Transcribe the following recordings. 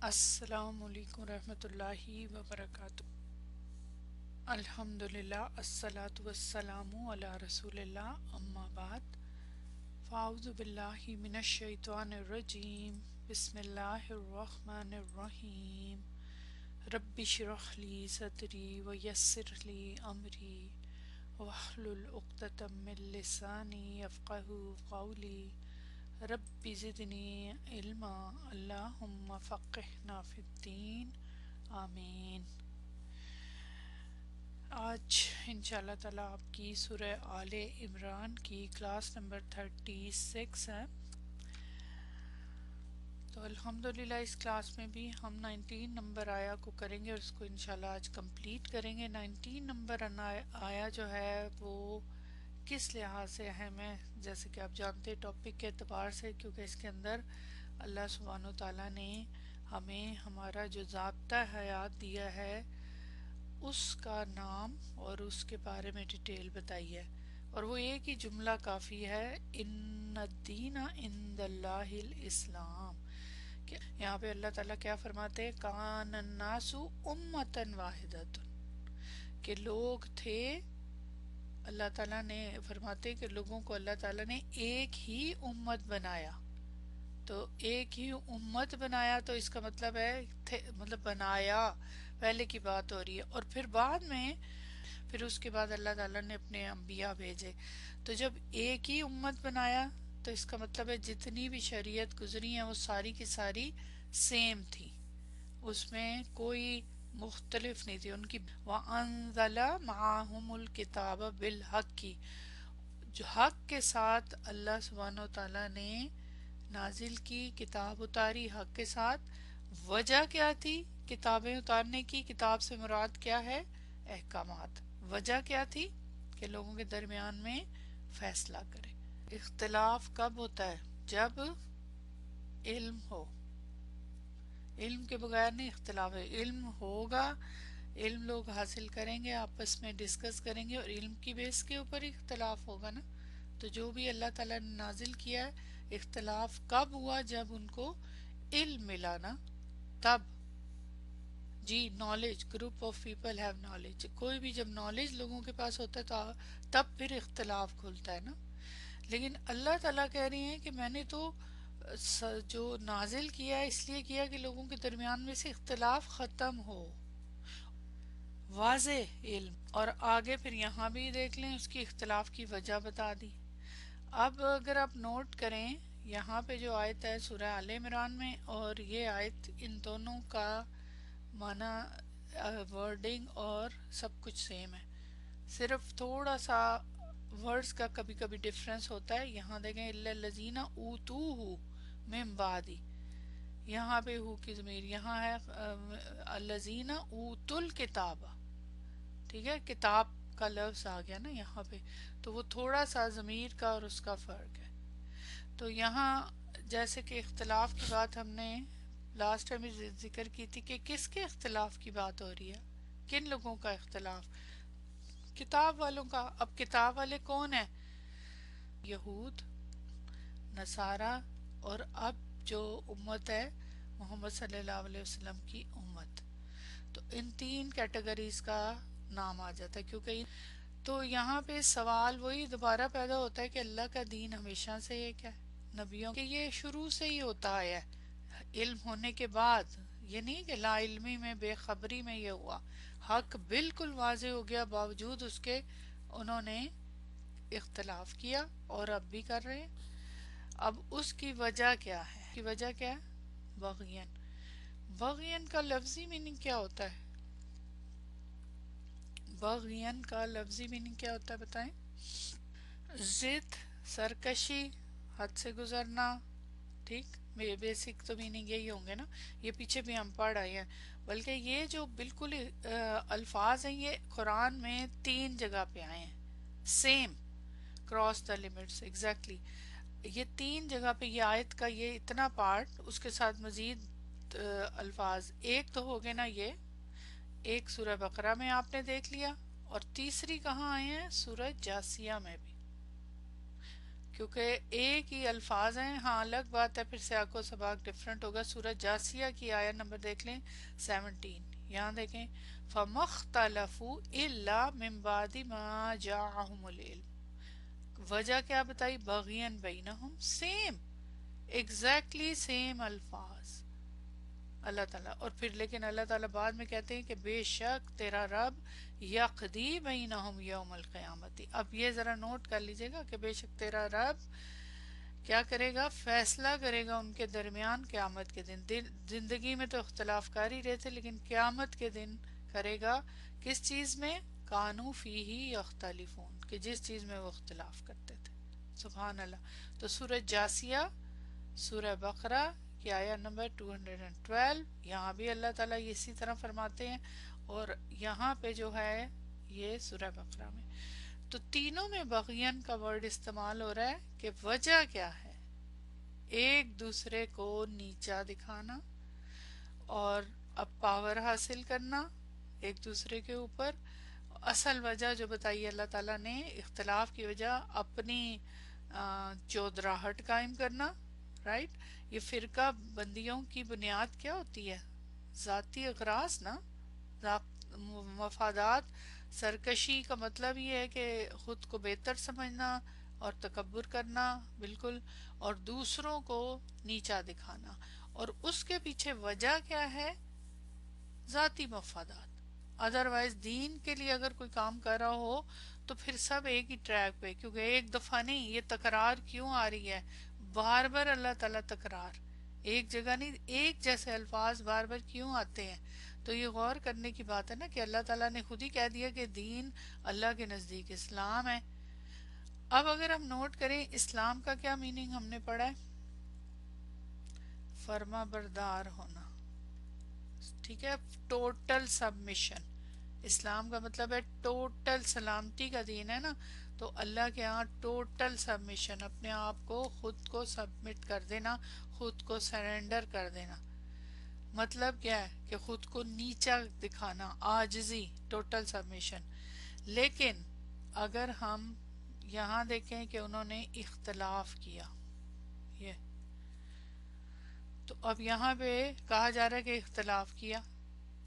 السلام علیکم ورحمۃ اللہ وبرکاتہ۔ الحمدللہ الصلاۃ والسلام علی رسول اللہ، اما بعد، فاعوذ باللہ من الشیطان الرجیم، بسم اللہ الرحمن الرحیم۔ رب اشرح لی صدری ویسر لی امری واحلل عقدۃ من لسانی یفقہوا قولی۔ رب زدنی علما، اللہم فقہنا فی الدین، آمین۔ آج انشاءاللہ تعالیٰ آپ کی سورہ آل عمران کی کلاس نمبر 36 ہے۔ تو الحمدللہ اس کلاس میں بھی ہم 19 نمبر آیا کو کریں گے اور اس کو انشاءاللہ آج کمپلیٹ کریں گے۔ 19 نمبر آیا جو ہے وہ کس لحاظ سے اہم ہے؟ جیسے کہ آپ جانتے ہیں ٹاپک کے اعتبار سے، کیونکہ اس کے اندر اللہ سبحانہ وتعالیٰ نے ہمیں ہمارا جو ضابطہ حیات دیا ہے اس کا نام اور اس کے بارے میں ڈیٹیل بتائی ہے، اور وہ ایک ہی جملہ کافی ہے، ان الدین عند اللہ الاسلام، کہ یہاں پہ اللہ تعالیٰ کیا فرماتے ہیں، کان الناس امۃ واحدۃ، کہ لوگ تھے، اللہ تعالیٰ نے فرماتے کہ لوگوں کو اللہ تعالیٰ نے ایک ہی امت بنایا۔ تو ایک ہی امت بنایا تو اس کا مطلب ہے مطلب بنایا، پہلے کی بات ہو رہی ہے، اور پھر بعد میں پھر اس کے بعد اللہ تعالیٰ نے اپنے انبیاء بھیجے۔ تو جب ایک ہی امت بنایا تو اس کا مطلب ہے جتنی بھی شریعت گزری ہیں وہ ساری کی ساری سیم تھی، اس میں کوئی مختلف نہیں تھی ان کی۔ وَأَنزَلَ مَعَهُمُ الْكِتَابَ بِالْحَقِّ، جو حق کے ساتھ اللہ سبحانہ وتعالیٰ نے نازل کی، کتاب اتاری حق کے ساتھ۔ وجہ کیا تھی کتابیں اتارنے کی؟ کتاب سے مراد کیا ہے؟ احکامات۔ وجہ کیا تھی؟ کہ لوگوں کے درمیان میں فیصلہ کرے۔ اختلاف کب ہوتا ہے؟ جب علم ہو، علم کے بغیر نہیں اختلاف ہے، علم ہوگا، علم لوگ حاصل کریں گے، آپس میں ڈسکس کریں گے، اور علم کی بیس کے اوپر ہی اختلاف ہوگا نا۔ تو جو بھی اللہ تعالیٰ نے نازل کیا ہے، اختلاف کب ہوا؟ جب ان کو علم ملا نا، تب۔ جی، knowledge, group of people have knowledge, کوئی بھی جب نالج لوگوں کے پاس ہوتا ہے تو تب پھر اختلاف کھلتا ہے نا۔ لیکن اللہ تعالیٰ کہہ رہی ہیں کہ میں نے تو جو نازل کیا ہے اس لیے کیا کہ لوگوں کے درمیان میں سے اختلاف ختم ہو، واضح علم۔ اور آگے پھر یہاں بھی دیکھ لیں اس کی اختلاف کی وجہ بتا دی۔ اب اگر آپ نوٹ کریں یہاں پہ جو آیت ہے سورہ آل عمران میں اور یہ آیت، ان دونوں کا معنی، ورڈنگ اور سب کچھ سیم ہے، صرف تھوڑا سا ورڈز کا کبھی کبھی ڈفرینس ہوتا ہے۔ یہاں دیکھیں الا الذین اوتوہ من بعد، یہاں پہ ہو کی ضمیر، یہاں ہے الذین اوتوا الکتاب، ٹھیک ہے، کتاب کا لفظ آ گیا نا یہاں پہ، تو وہ تھوڑا سا ضمیر کا اور اس کا فرق ہے۔ تو یہاں جیسے کہ اختلاف کی بات ہم نے لاسٹ ٹائم ذکر کی تھی کہ کس کے اختلاف کی بات ہو رہی ہے، کن لوگوں کا اختلاف؟ کتاب والوں کا۔ اب کتاب والے کون ہیں؟ یہود، نصارہ، اور اب جو امت ہے محمد صلی اللہ علیہ وسلم کی امت۔ تو ان تین کیٹیگریز کا نام آ جاتا ہے، کیونکہ تو یہاں پہ سوال وہی دوبارہ پیدا ہوتا ہے کہ اللہ کا دین ہمیشہ سے ایک ہے، نبیوں کہ یہ شروع سے ہی ہوتا آیا ہے، علم ہونے کے بعد، یہ نہیں کہ لا علمی میں، بے خبری میں یہ ہوا، حق بالکل واضح ہو گیا، باوجود اس کے انہوں نے اختلاف کیا اور اب بھی کر رہے ہیں۔ اب اس کی وجہ کیا ہے؟ کی وجہ کیا ہے؟ بغین۔ بغین کا لفظی میننگ کیا ہوتا ہے؟ بغین کا لفظی میننگ کیا ہوتا ہے بتائیں؟ ضد، سرکشی، حد سے گزرنا، ٹھیک، بیسک تو میننگ یہی ہوں گے نا، یہ پیچھے بھی ہم پڑھ آئے ہیں۔ بلکہ یہ جو بالکل الفاظ ہیں یہ قرآن میں 3 جگہ پہ آئے ہیں، same, cross the limits, exactly, یہ 3 جگہ پہ یہ آیت کا یہ اتنا پارٹ، اس کے ساتھ مزید الفاظ، ایک تو ہو گئے نا یہ، ایک سورہ بقرہ میں آپ نے دیکھ لیا، اور تیسری کہاں آئے ہیں؟ سورہ جاسیہ میں بھی۔ کیونکہ ایک ہی الفاظ ہیں. ہاں الگ بات ہے پھر سیاق و سباق ڈفرنٹ ہوگا. سورہ جاسیہ کی آیت نمبر دیکھ لیں 17. یہاں دیکھیں فَمَخْتَلَفُوا إِلَّا مِن بَعْدِ مَا جَاءَهُمُ الْعِلْمُ. وجہ کیا بتائی؟ بغین بینہم. سیم ایگزیکٹلی سیم الفاظ اللہ تعالیٰ. اور پھر لیکن اللہ تعالیٰ بعد میں کہتے ہیں کہ بے شک تیرا رب یقضی بینہم یوم القیامت. اب یہ ذرا نوٹ کر لیجئے گا کہ بے شک تیرا رب کیا کرے گا؟ فیصلہ کرے گا ان کے درمیان قیامت کے دن. زندگی میں تو اختلاف کر ہی رہے تھے لیکن قیامت کے دن کرے گا. کس چیز میں؟ کانوا فیہ یختلفون، کہ جس چیز میں وہ اختلاف کرتے تھے. سبحان اللہ. تو سورہ جاسیہ، سورہ بقرہ کی آیت نمبر 212، یہاں بھی اللہ تعالیٰ اسی طرح فرماتے ہیں، اور یہاں پہ جو ہے یہ سورہ بقرہ میں. تو تینوں میں بغین کا ورڈ استعمال ہو رہا ہے کہ وجہ کیا ہے؟ ایک دوسرے کو نیچا دکھانا اور اب پاور حاصل کرنا ایک دوسرے کے اوپر. اصل وجہ جو بتائی اللہ تعالیٰ نے، اختلاف کی وجہ اپنی چودراہٹ قائم کرنا. رائٹ. یہ فرقہ بندیوں کی بنیاد کیا ہوتی ہے؟ ذاتی اغراض نا، مفادات. سرکشی کا مطلب یہ ہے کہ خود کو بہتر سمجھنا اور تکبر کرنا، بالکل، اور دوسروں کو نیچا دکھانا. اور اس کے پیچھے وجہ کیا ہے؟ ذاتی مفادات. ادروائز دین کے لیے اگر کوئی کام کر رہا ہو تو پھر سب ایک ہی ٹریک پہ، کیونکہ ایک دفعہ نہیں. یہ تکرار کیوں آ رہی ہے؟ بار بار اللہ تعالیٰ تکرار، ایک جگہ نہیں، ایک جیسے الفاظ بار بار کیوں آتے ہیں؟ تو یہ غور کرنے کی بات ہے نا کہ اللہ تعالیٰ نے خود ہی کہہ دیا کہ دین اللہ کے نزدیک اسلام ہے. اب اگر ہم نوٹ کریں اسلام کا کیا میننگ ہم نے پڑھا ہے؟ فرما بردار ہونا. ٹھیک ہے. Total submission. اسلام کا مطلب ہے ٹوٹل سلامتی کا دین ہے نا. تو اللہ کے ہاں ٹوٹل سبمیشن، اپنے آپ کو خود کو سبمٹ کر دینا، خود کو سرنڈر کر دینا. مطلب کیا ہے؟ کہ خود کو نیچا دکھانا، عاجزی، ٹوٹل سبمیشن. لیکن اگر ہم یہاں دیکھیں کہ انہوں نے اختلاف کیا، یہ تو اب یہاں پہ کہا جا رہا ہے کہ اختلاف کیا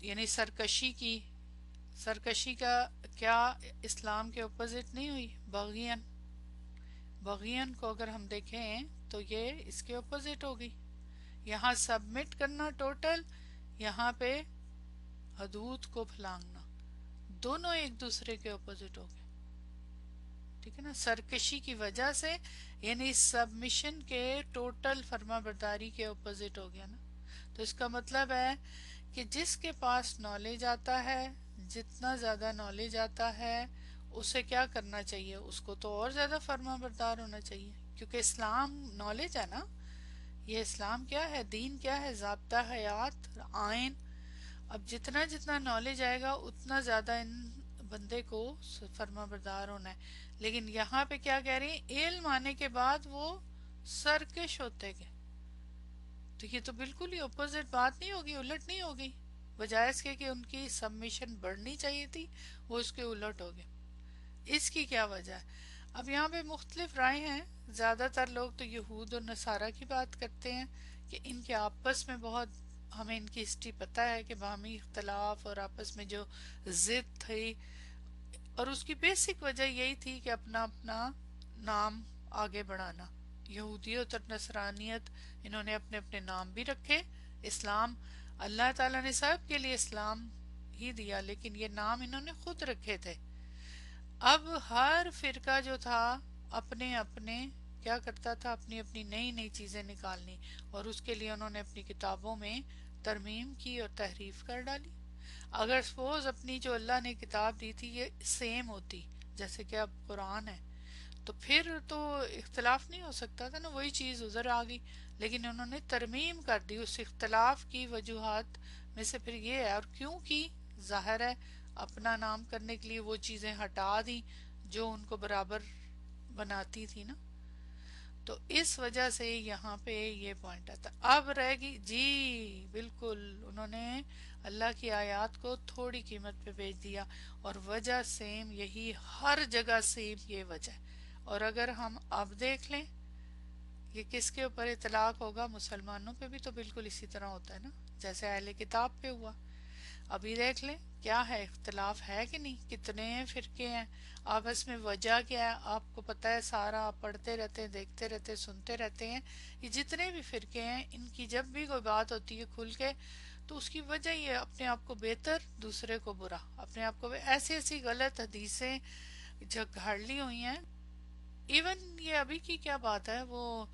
یعنی سرکشی کی. سرکشی کا کیا اسلام کے اپوزٹ نہیں ہوئی؟ بغین. بغین کو اگر ہم دیکھیں تو یہ اس کے اپوزٹ ہوگی. یہاں سبمٹ کرنا ٹوٹل، یہاں پہ حدود کو پھلانگنا، دونوں ایک دوسرے کے اپوزٹ ہو گئے. ٹھیک ہے نا. سرکشی کی وجہ سے یعنی سبمیشن کے ٹوٹل فرما برداری کے اپوزٹ ہو گیا نا. تو اس کا مطلب ہے کہ جس کے پاس نالج آتا ہے، جتنا زیادہ نالج آتا ہے، اسے کیا کرنا چاہیے؟ اس کو تو اور زیادہ فرما بردار ہونا چاہیے، کیونکہ اسلام نالج ہے نا. یہ اسلام کیا ہے؟ دین کیا ہے؟ ضابطہ حیات، آئین. اب جتنا جتنا نالج آئے گا اتنا زیادہ ان بندے کو فرما بردار ہونا ہے. لیکن یہاں پہ کیا کہہ رہی ہیں؟ علم آنے کے بعد وہ سرکش ہوتے گئے. تو یہ تو بالکل ہی اپوزٹ بات نہیں ہوگی، الٹ نہیں ہوگی. بجائے اس کے کہ ان کی سبمیشن بڑھنی چاہیے تھی، وہ اس کے الٹ ہو گئے. اس کی کیا وجہ ہے؟ اب یہاں پہ مختلف رائے ہیں. زیادہ تر لوگ تو یہود اور نصارہ کی بات کرتے ہیں کہ ان کے آپس میں بہت، ہمیں ان کی ہسٹری پتہ ہے کہ باہمی اختلاف اور آپس میں جو ضد تھی، اور اس کی بیسک وجہ یہی تھی کہ اپنا اپنا نام آگے بڑھانا. یہودیت اور نصرانیت انہوں نے اپنے اپنے نام بھی رکھے. اسلام اللہ تعالیٰ نے سب کے لیے اسلام ہی دیا، لیکن یہ نام انہوں نے خود رکھے تھے. اب ہر فرقہ جو تھا اپنے اپنے کیا کرتا تھا؟ اپنی اپنی نئی نئی چیزیں نکالنی، اور اس کے لیے انہوں نے اپنی کتابوں میں ترمیم کی اور تحریف کر ڈالی. اگر سپوز اپنی جو اللہ نے کتاب دی تھی یہ سیم ہوتی جیسے کہ اب قرآن ہے، تو پھر تو اختلاف نہیں ہو سکتا تھا نا، وہی چیز ادھر آ گئی. لیکن انہوں نے ترمیم کر دی. اس اختلاف کی وجوہات میں سے پھر یہ ہے، اور کیوں کی؟ ظاہر ہے اپنا نام کرنے کے لیے وہ چیزیں ہٹا دی جو ان کو برابر بناتی تھی نا. تو اس وجہ سے یہاں پہ یہ پوائنٹ آتا. اب رہے گی جی بالکل، انہوں نے اللہ کی آیات کو تھوڑی قیمت پہ بیچ دیا، اور وجہ سیم یہی، ہر جگہ سیم یہ وجہ ہے. اور اگر ہم اب دیکھ لیں یہ کس کے اوپر اطلاق ہوگا، مسلمانوں پہ بھی تو بالکل اسی طرح ہوتا ہے نا جیسے اہل کتاب پہ ہوا۔ ابھی دیکھ لیں کیا ہے، اختلاف ہے کہ نہیں، کتنے فرقے ہیں، آپس میں وجہ کیا ہے، آپ کو پتہ ہے سارا، آپ پڑھتے رہتے ہیں، دیکھتے رہتے ہیں، سنتے رہتے ہیں، یہ جتنے بھی فرقے ہیں ان کی جب بھی کوئی بات ہوتی ہے کھل کے تو اس کی وجہ یہ ہے اپنے آپ کو بہتر دوسرے کو برا، اپنے آپ کو ایسی ایسی غلط حدیثیں جو گھاڑ لی ہوئی ہیں۔ ایون یہ ابھی کی کیا بات ہے، وہ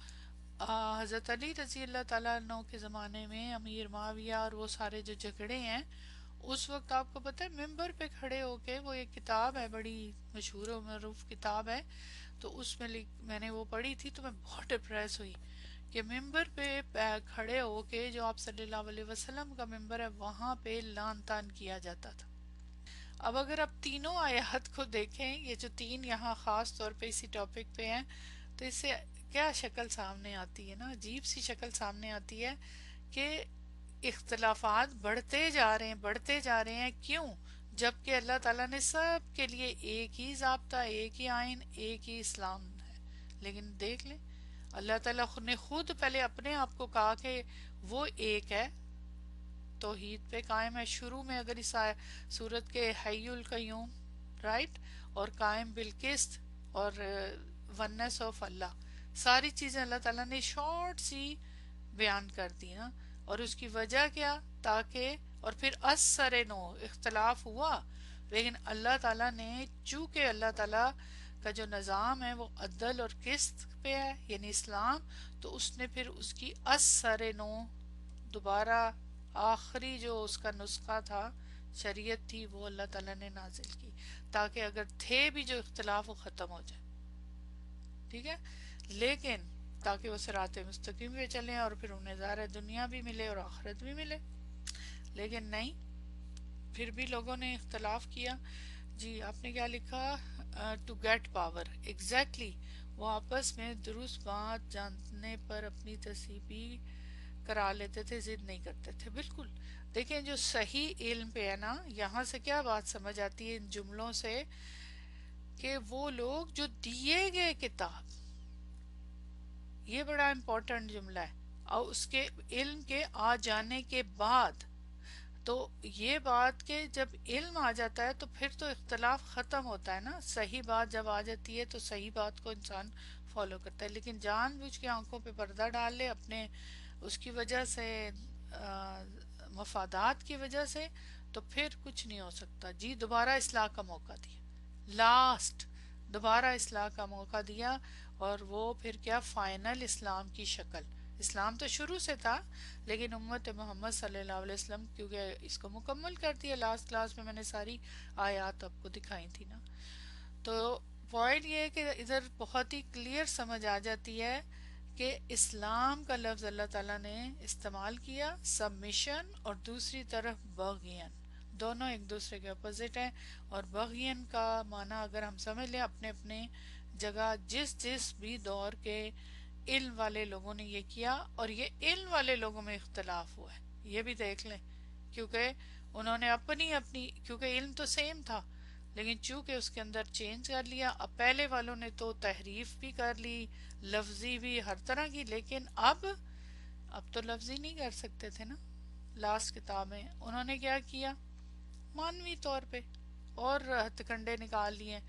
حضرت علی رضی اللہ تعالیٰ عنہ کے زمانے میں امیر معاویہ اور وہ سارے جو جھگڑے ہیں، اس وقت آپ کو پتہ ہے ممبر پہ کھڑے ہو کے، وہ ایک کتاب ہے بڑی مشہور و معروف کتاب ہے، تو اس میں میں نے وہ پڑھی تھی تو میں بہت ڈپریس ہوئی کہ ممبر پہ کھڑے ہو کے جو آپ صلی اللہ علیہ وسلم کا ممبر ہے وہاں پہ لعن طعن کیا جاتا تھا۔ اب اگر آپ تینوں آیات کو دیکھیں، یہ جو تین یہاں خاص طور پہ اسی ٹاپک پہ ہیں، تو اس سے کیا شکل سامنے آتی ہے نا، عجیب سی شکل سامنے آتی ہے کہ اختلافات بڑھتے جا رہے ہیں، بڑھتے جا رہے ہیں، کیوں؟ جبکہ اللہ تعالیٰ نے سب کے لیے ایک ہی ضابطہ، ایک ہی آئین، ایک ہی اسلام ہے۔ لیکن دیکھ لیں اللہ تعالیٰ نے خود پہلے اپنے آپ کو کہا کہ وہ ایک ہے، توحید پہ قائم ہے، شروع میں اگر اس سورت کے حی القیوم، رائٹ، اور قائم بالقسط اور ونس آف اللہ، ساری چیزیں اللہ تعالیٰ نے شارٹ سی بیان کر دی نا، اور اس کی وجہ کیا، تاکہ، اور پھر اثر نو اختلاف ہوا، لیکن اللہ تعالیٰ نے چونکہ اللہ تعالیٰ کا جو نظام ہے وہ عدل اور قسط پہ ہے یعنی اسلام، تو اس نے پھر اس کی اثر نو دوبارہ آخری جو اس کا نسخہ تھا، شریعت تھی، وہ اللہ تعالیٰ نے نازل کی تاکہ اگر تھے بھی جو اختلاف وہ ختم ہو جائے، ٹھیک ہے، لیکن تاکہ وہ صراط مستقیم پہ چلیں اور پھر انہیں ظاہر دنیا بھی ملے اور آخرت بھی ملے، لیکن نہیں، پھر بھی لوگوں نے اختلاف کیا۔ جی آپ نے کیا لکھا، ٹو گیٹ پاور، ایگزیکٹلی، وہ آپس میں درست بات جاننے پر اپنی تصحیح کرا لیتے تھے، ضد نہیں کرتے تھے، بالکل۔ دیکھیں جو صحیح علم پہ ہے نا، یہاں سے کیا بات سمجھ آتی ہے ان جملوں سے، کہ وہ لوگ جو دیے گئے کتاب، یہ بڑا امپورٹنٹ جملہ ہے، اور اس کے علم کے آ جانے کے بعد، تو یہ بات کہ جب علم آ جاتا ہے تو پھر تو اختلاف ختم ہوتا ہے نا، صحیح بات جب آ جاتی ہے تو صحیح بات کو انسان فالو کرتا ہے، لیکن جان بوجھ کے آنکھوں پہ پردہ ڈال لے اپنے اس کی وجہ سے، مفادات کی وجہ سے، تو پھر کچھ نہیں ہو سکتا۔ جی دوبارہ اصلاح کا موقع دیا، لاسٹ دوبارہ اصلاح کا موقع دیا، اور وہ پھر کیا، فائنل اسلام کی شکل، اسلام تو شروع سے تھا لیکن امت محمد صلی اللہ علیہ وسلم کیونکہ اس کو مکمل کر دیا، لاسٹ کلاس میں میں نے ساری آیات آپ کو دکھائی تھی نا، تو پوائنٹ یہ ہے کہ ادھر بہت ہی کلیئر سمجھ آ جاتی ہے کہ اسلام کا لفظ اللہ تعالیٰ نے استعمال کیا سبمیشن، اور دوسری طرف بغین، دونوں ایک دوسرے کے اپوزٹ ہیں، اور بغین کا معنی اگر ہم سمجھ لیں اپنے اپنے جگہ، جس جس بھی دور کے علم والے لوگوں نے یہ کیا، اور یہ علم والے لوگوں میں اختلاف ہوا ہے، یہ بھی دیکھ لیں، کیونکہ انہوں نے اپنی اپنی، کیونکہ علم تو سیم تھا لیکن چونکہ اس کے اندر چینج کر لیا، اب پہلے والوں نے تو تحریف بھی کر لی، لفظی بھی ہر طرح کی، لیکن اب تو لفظی نہیں کر سکتے تھے نا، لاسٹ کتاب میں انہوں نے کیا کیا، مانوی طور پہ اور ہتھ کنڈے نکال لیے،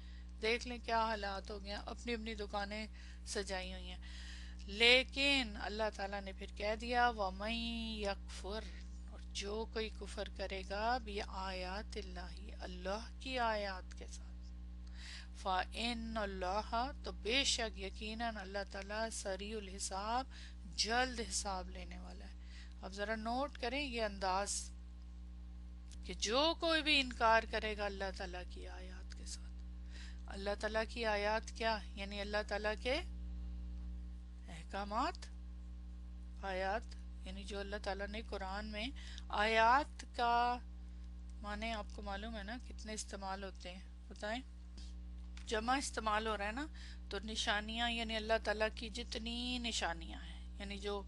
دیکھ لیں کیا حالات ہو گیا، اپنی اپنی دکانیں سجائی ہوئی ہیں، لیکن اللہ تعالیٰ نے پھر کہہ دیا وَمَن یکفر، اور جو کوئی کفر کرے گا بِآیاتِ اللہ، اللہ کی آیات کے ساتھ، فَإِنَّ اللَّهَ، تو بے شک یقیناً اللہ تعالیٰ سریع الحساب، جلد حساب لینے والا ہے۔ اب ذرا نوٹ کریں یہ انداز کہ جو کوئی بھی انکار کرے گا اللہ تعالیٰ کی آیات کے ساتھ، اللہ تعالیٰ کی آیات کیا یعنی اللہ تعالیٰ کے احکامات، آیات یعنی جو اللہ تعالیٰ نے قرآن میں، آیات کا معنی آپ کو معلوم ہے نا کتنے استعمال ہوتے ہیں، بتائیں، جمع استعمال ہو رہا ہے نا، تو نشانیاں یعنی اللہ تعالیٰ کی جتنی نشانیاں ہیں، یعنی جو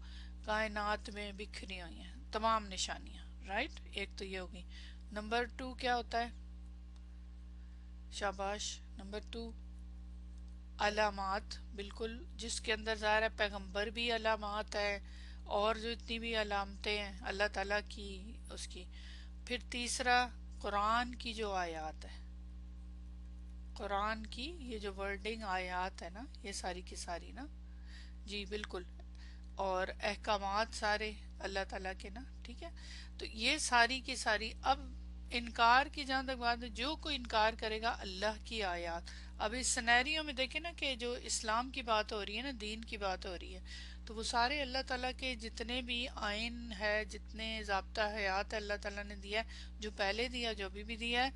کائنات میں بکھری ہوئی ہیں تمام نشانیاں، رائٹ، ایک تو یہ ہوگی۔ نمبر 2 کیا ہوتا ہے، شاباش، نمبر 2 علامات بالکل، جس کے اندر ظاہر ہے پیغمبر بھی علامات ہے، اور جو اتنی بھی علامتیں ہیں اللہ تعالیٰ کی اس کی. پھر تیسرا قرآن کی جو آیات ہے، قرآن کی یہ جو ورڈنگ آیات ہے نا، یہ ساری کی ساری نا، جی بالکل، اور احکامات سارے اللہ تعالیٰ کے نا، ٹھیک ہے. تو یہ ساری کی ساری. اب انکار کی جہاں تک بات ہے، جو کوئی انکار کرے گا اللہ کی آیات. اب اس سینیریو میں دیکھیں نا کہ جو اسلام کی بات ہو رہی ہے نا، دین کی بات ہو رہی ہے، تو وہ سارے اللہ تعالیٰ کے جتنے بھی آئین ہے، جتنے ضابطہ حیات ہے اللہ تعالیٰ نے دیا ہے، جو پہلے دیا، جو ابھی بھی دیا ہے،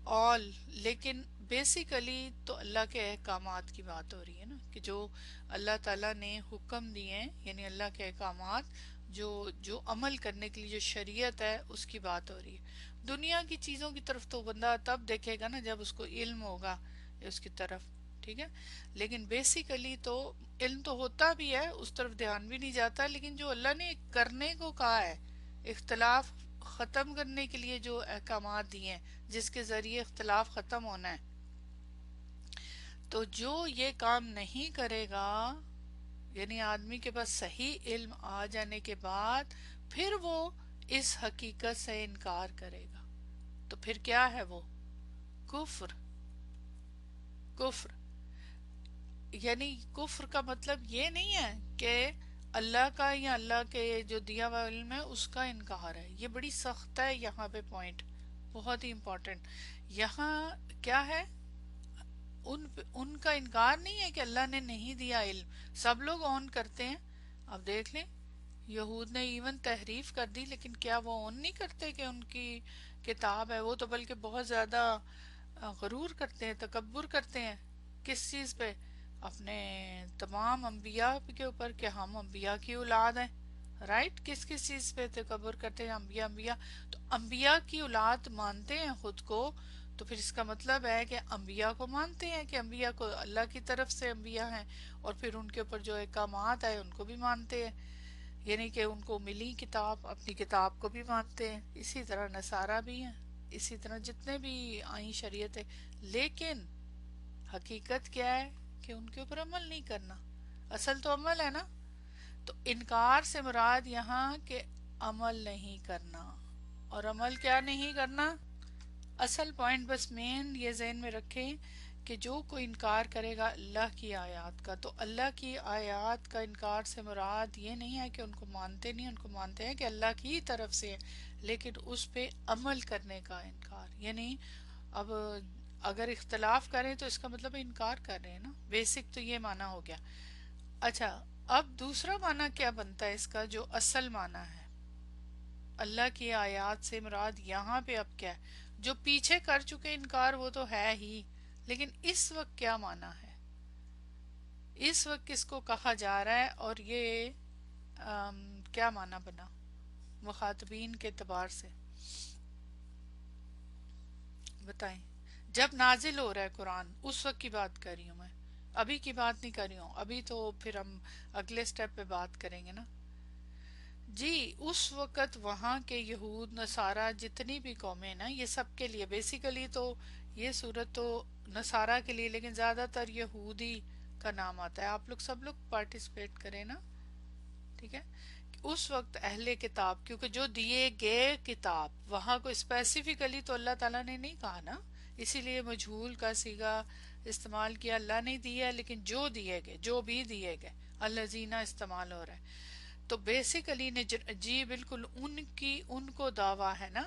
آل. لیکن بیسیکلی تو اللہ کے احکامات کی بات ہو رہی ہے نا، کہ جو اللہ تعالیٰ نے حکم دیے ہیں، یعنی اللہ کے احکامات جو عمل کرنے کے لیے جو شریعت ہے اس کی بات ہو رہی ہے. دنیا کی چیزوں کی طرف تو بندہ تب دیکھے گا نا جب اس کو علم ہوگا اس کی طرف، ٹھیک ہے. لیکن بیسیکلی تو علم تو ہوتا بھی ہے، اس طرف دھیان بھی نہیں جاتا، لیکن جو اللہ نے کرنے کو کہا ہے، اختلاف ختم کرنے کے لیے جو احکامات دیے ہیں، جس کے ذریعے اختلاف ختم ہونا ہے، تو جو یہ کام نہیں کرے گا، یعنی آدمی کے پاس صحیح علم آ جانے کے بعد پھر وہ اس حقیقت سے انکار کرے گا، تو پھر کیا ہے وہ؟ کفر. کفر یعنی کفر کا مطلب یہ نہیں ہے کہ اللہ کا یا اللہ کے جو دیا ہوا علم ہے اس کا انکار ہے. یہ بڑی سخت ہے یہاں پہ پوائنٹ، بہت ہی امپورٹنٹ. یہاں کیا ہے؟ ان کا انکار نہیں ہے کہ اللہ نے نہیں دیا علم، سب لوگ اون کرتے ہیں. اب دیکھ لیں، یہود نے ایون تحریف کر دی، لیکن کیا وہ اون نہیں کرتے کہ ان کی کتاب ہے؟ وہ تو بلکہ بہت زیادہ غرور کرتے ہیں، تکبر کرتے ہیں. کس چیز پہ؟ اپنے تمام انبیاء کے اوپر، کہ ہم انبیاء کی اولاد ہیں. رائٹ. کس کس چیز پہ تکبر کرتے ہیں؟ انبیاء. انبیاء تو انبیاء کی اولاد مانتے ہیں خود کو، تو پھر اس کا مطلب ہے کہ انبیاء کو مانتے ہیں، کہ انبیاء کو اللہ کی طرف سے انبیاء ہیں، اور پھر ان کے اوپر جو احکامات آئے ان کو بھی مانتے ہیں، یعنی کہ ان کو ملی کتاب، اپنی کتاب کو بھی مانتے ہیں. اسی طرح نصارہ بھی ہیں، اسی طرح جتنے بھی آئیں شریعت ہے. لیکن حقیقت کیا ہے؟ کہ ان کے اوپر عمل نہیں کرنا. اصل تو عمل ہے نا. تو انکار سے مراد یہاں کہ عمل نہیں کرنا. اور عمل کیا نہیں کرنا؟ اصل پوائنٹ بس مین یہ ذہن میں رکھیں کہ جو کوئی انکار کرے گا اللہ کی آیات کا، تو اللہ کی آیات کا انکار سے مراد یہ نہیں ہے کہ ان کو مانتے نہیں، ان کو مانتے ہیں کہ اللہ کی طرف سے ہے، لیکن اس پہ عمل کرنے کا انکار. یعنی اب اگر اختلاف کریں تو اس کا مطلب انکار کر رہے ہیں نا. بیسک تو یہ معنی ہو گیا. اچھا، اب دوسرا معنی کیا بنتا ہے اس کا، جو اصل معنی ہے اللہ کی آیات سے مراد یہاں پہ اب کیا ہے؟ جو پیچھے کر چکے انکار وہ تو ہے ہی، لیکن اس وقت کیا معنی ہے؟ اس وقت کس کو کہا جا رہا ہے، اور یہ کیا معنی بنا مخاطبین کے اعتبار سے؟ بتائیں. جب نازل ہو رہا ہے قرآن اس وقت کی بات کر رہی ہوں میں، ابھی کی بات نہیں کر رہی ہوں. ابھی تو پھر ہم اگلے سٹیپ پہ بات کریں گے نا. جی اس وقت وہاں کے یہود نصارہ جتنی بھی قومیں نا، یہ سب کے لیے بیسیکلی تو یہ صورت تو نصارہ کے لیے، لیکن زیادہ تر یہودی کا نام آتا ہے. آپ لوگ سب لوگ پارٹیسپیٹ کریں نا، ٹھیک ہے. اس وقت اہل کتاب، کیونکہ جو دیے گئے کتاب، وہاں کو اسپیسیفکلی تو اللہ تعالیٰ نے نہیں کہا نا، اسی لیے مجہول کا صیغہ استعمال کیا. اللہ نہیں دیا، لیکن جو دیے گئے، جو بھی دیے گئے، الذین استعمال ہو رہا ہے. تو بیسیکلی جی بالکل ان کو دعویٰ ہے نا،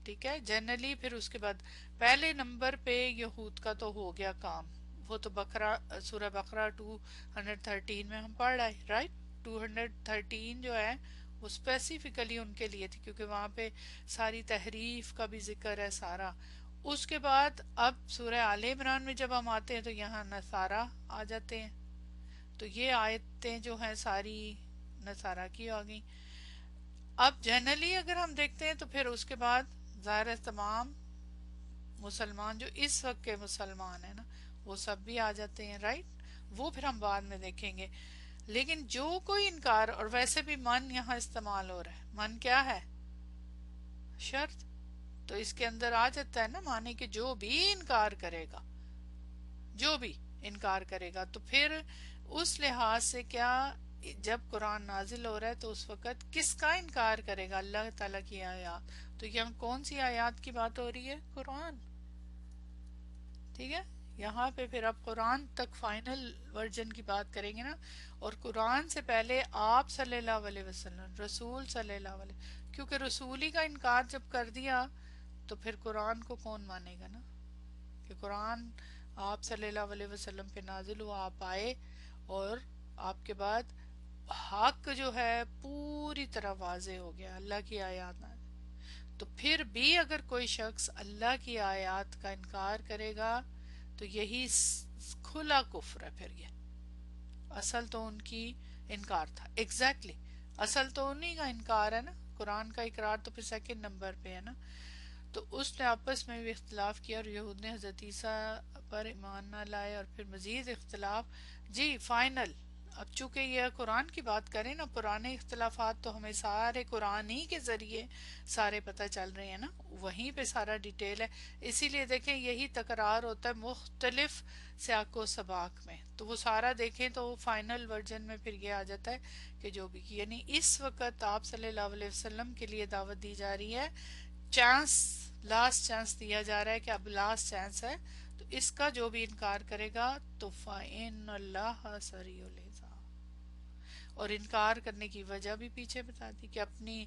ٹھیک ہے. جنرلی پھر اس کے بعد پہلے نمبر پہ یہود کا تو ہو گیا کام، وہ تو بقرہ، سورہ بقرہ 213 میں ہم پڑھ رہے ہیں، رائٹ. 213 جو ہے وہ اسپیسیفکلی ان کے لیے تھی، کیونکہ وہاں پہ ساری تحریف کا بھی ذکر ہے سارا. اس کے بعد اب سورہ آل عمران میں جب ہم آتے ہیں تو یہاں نصارہ آ جاتے ہیں، تو یہ آیتیں جو ہیں ساری نصارہ کی آ گئی. اب جنرلی اگر ہم دیکھتے ہیں تو پھر اس کے بعد ظاہر ہے تمام مسلمان جو اس وقت کے مسلمان ہیں نا، وہ سب بھی آ جاتے ہیں، رائٹ. وہ پھر ہم بعد میں دیکھیں گے. لیکن جو کوئی انکار، اور ویسے بھی من یہاں استعمال ہو رہا ہے، من کیا ہے؟ شرط. تو اس کے اندر آ جاتا ہے نا معنی کہ جو بھی انکار کرے گا، جو بھی انکار کرے گا. تو پھر اس لحاظ سے کیا جب قرآن نازل ہو رہا ہے تو اس وقت کس کا انکار کرے گا؟ اللہ تعالیٰ کی آیات. تو یہاں کون سی آیات کی بات ہو رہی ہے؟ قرآن. ٹھیک ہے، یہاں پہ پھر آپ قرآن تک فائنل ورژن کی بات کریں گے نا. اور قرآن سے پہلے آپ صلی اللہ علیہ وسلم، رسول صلی اللہ علیہ، کیونکہ رسولی کا انکار جب کر دیا تو پھر قرآن کو کون مانے گا نا. کہ قرآن آپ صلی اللہ علیہ وسلم پہ نازل ہوا، آپ آئے اور آپ کے بعد حق جو ہے پوری طرح واضح ہو گیا، اللہ کی آیات نازل. تو پھر بھی اگر کوئی شخص اللہ کی آیات کا انکار کرے گا تو یہی کھلا کفر ہے. پھر یہ اصل تو ان کی انکار تھا. ایگزیکٹلی اصل تو انہی کا انکار ہے نا. قرآن کا اقرار تو پھر سیکنڈ نمبر پہ ہے نا. تو اس نے آپس میں بھی اختلاف کیا اور یہود نے حضرت عیسیٰ پر ایمان نہ لائے اور پھر مزید اختلاف. جی فائنل، اب چونکہ یہ قرآن کی بات کریں نا، پرانے اختلافات تو ہمیں سارے قرآن ہی کے ذریعے سارے پتہ چل رہے ہیں نا، وہیں پہ سارا ڈیٹیل ہے. اسی لیے دیکھیں یہی تکرار ہوتا ہے مختلف سیاق و سباق میں. تو وہ سارا دیکھیں تو فائنل ورژن میں پھر یہ آ جاتا ہے کہ جو بھی یعنی اس وقت آپ صلی اللہ علیہ وسلم کے لیے دعوت دی جا رہی ہے. چانس، لاسٹ چانس دیا جا رہا ہے کہ اب لاسٹ چانس ہے. تو اس کا جو بھی انکار کرے گا تو فَإِنَّ اللَّهَ سَرِيعُ الْحِسَابِ. اور انکار کرنے کی وجہ بھی پیچھے بتا دی کہ اپنی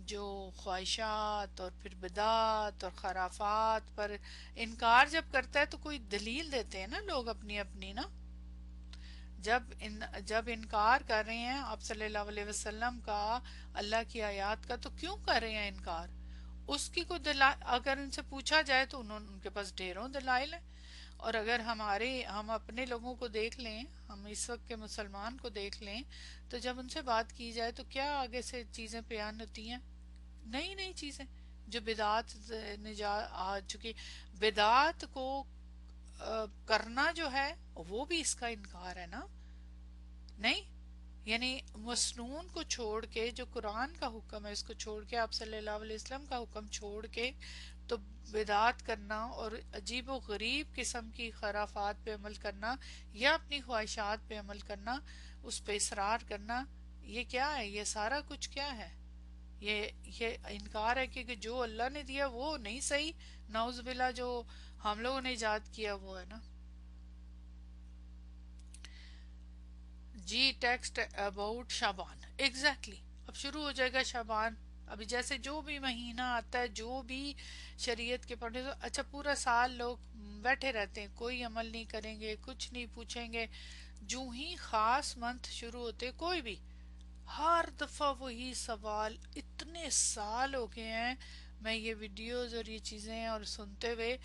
جو خواہشات اور پھر بدعات اور خرافات پر انکار جب کرتا ہے تو کوئی دلیل دیتے ہیں نا لوگ اپنی اپنی نا. جب انکار کر رہے ہیں آپ صلی اللہ علیہ وسلم کا، اللہ کی آیات کا، تو کیوں کر رہے ہیں انکار؟ اس کی کوئی دلائل اگر ان سے پوچھا جائے تو ان کے پاس ڈھیروں دلائل ہیں. اور اگر ہم اپنے لوگوں کو دیکھ لیں، ہم اس وقت کے مسلمان کو دیکھ لیں، تو جب ان سے بات کی جائے تو کیا آگے سے چیزیں بیان ہوتی ہیں؟ نئی نئی چیزیں جو بدعات آ چکی. بدعات کو کرنا جو ہے وہ بھی اس کا انکار ہے نا. نہیں، یعنی مسنون کو چھوڑ کے جو قرآن کا حکم ہے اس کو چھوڑ کے، آپ صلی اللہ علیہ وسلم کا حکم چھوڑ کے تو بدعات کرنا اور عجیب و غریب قسم کی خرافات پہ عمل کرنا یا اپنی خواہشات پہ عمل کرنا، اس پہ اصرار کرنا، یہ کیا ہے؟ یہ سارا کچھ کیا ہے؟ یہ انکار ہے کہ جو اللہ نے دیا وہ نہیں صحیح، نعوذ باللہ جو ہم لوگوں نے ایجاد کیا وہ ہے نا. جی ٹیکسٹ اباؤٹ شابان، ایگزیکٹلی اب شروع ہو جائے گا شابان. ابھی جیسے جو بھی مہینہ آتا ہے، جو بھی شریعت کے پڑھنے، اچھا پورا سال لوگ بیٹھے رہتے ہیں، کوئی عمل نہیں کریں گے، کچھ نہیں پوچھیں گے. جو ہی خاص منتھ شروع ہوتے کوئی بھی، ہر دفعہ وہی سوال. اتنے سال ہو گئے ہیں میں یہ ویڈیوز اور یہ چیزیں اور سنتے ہوئے،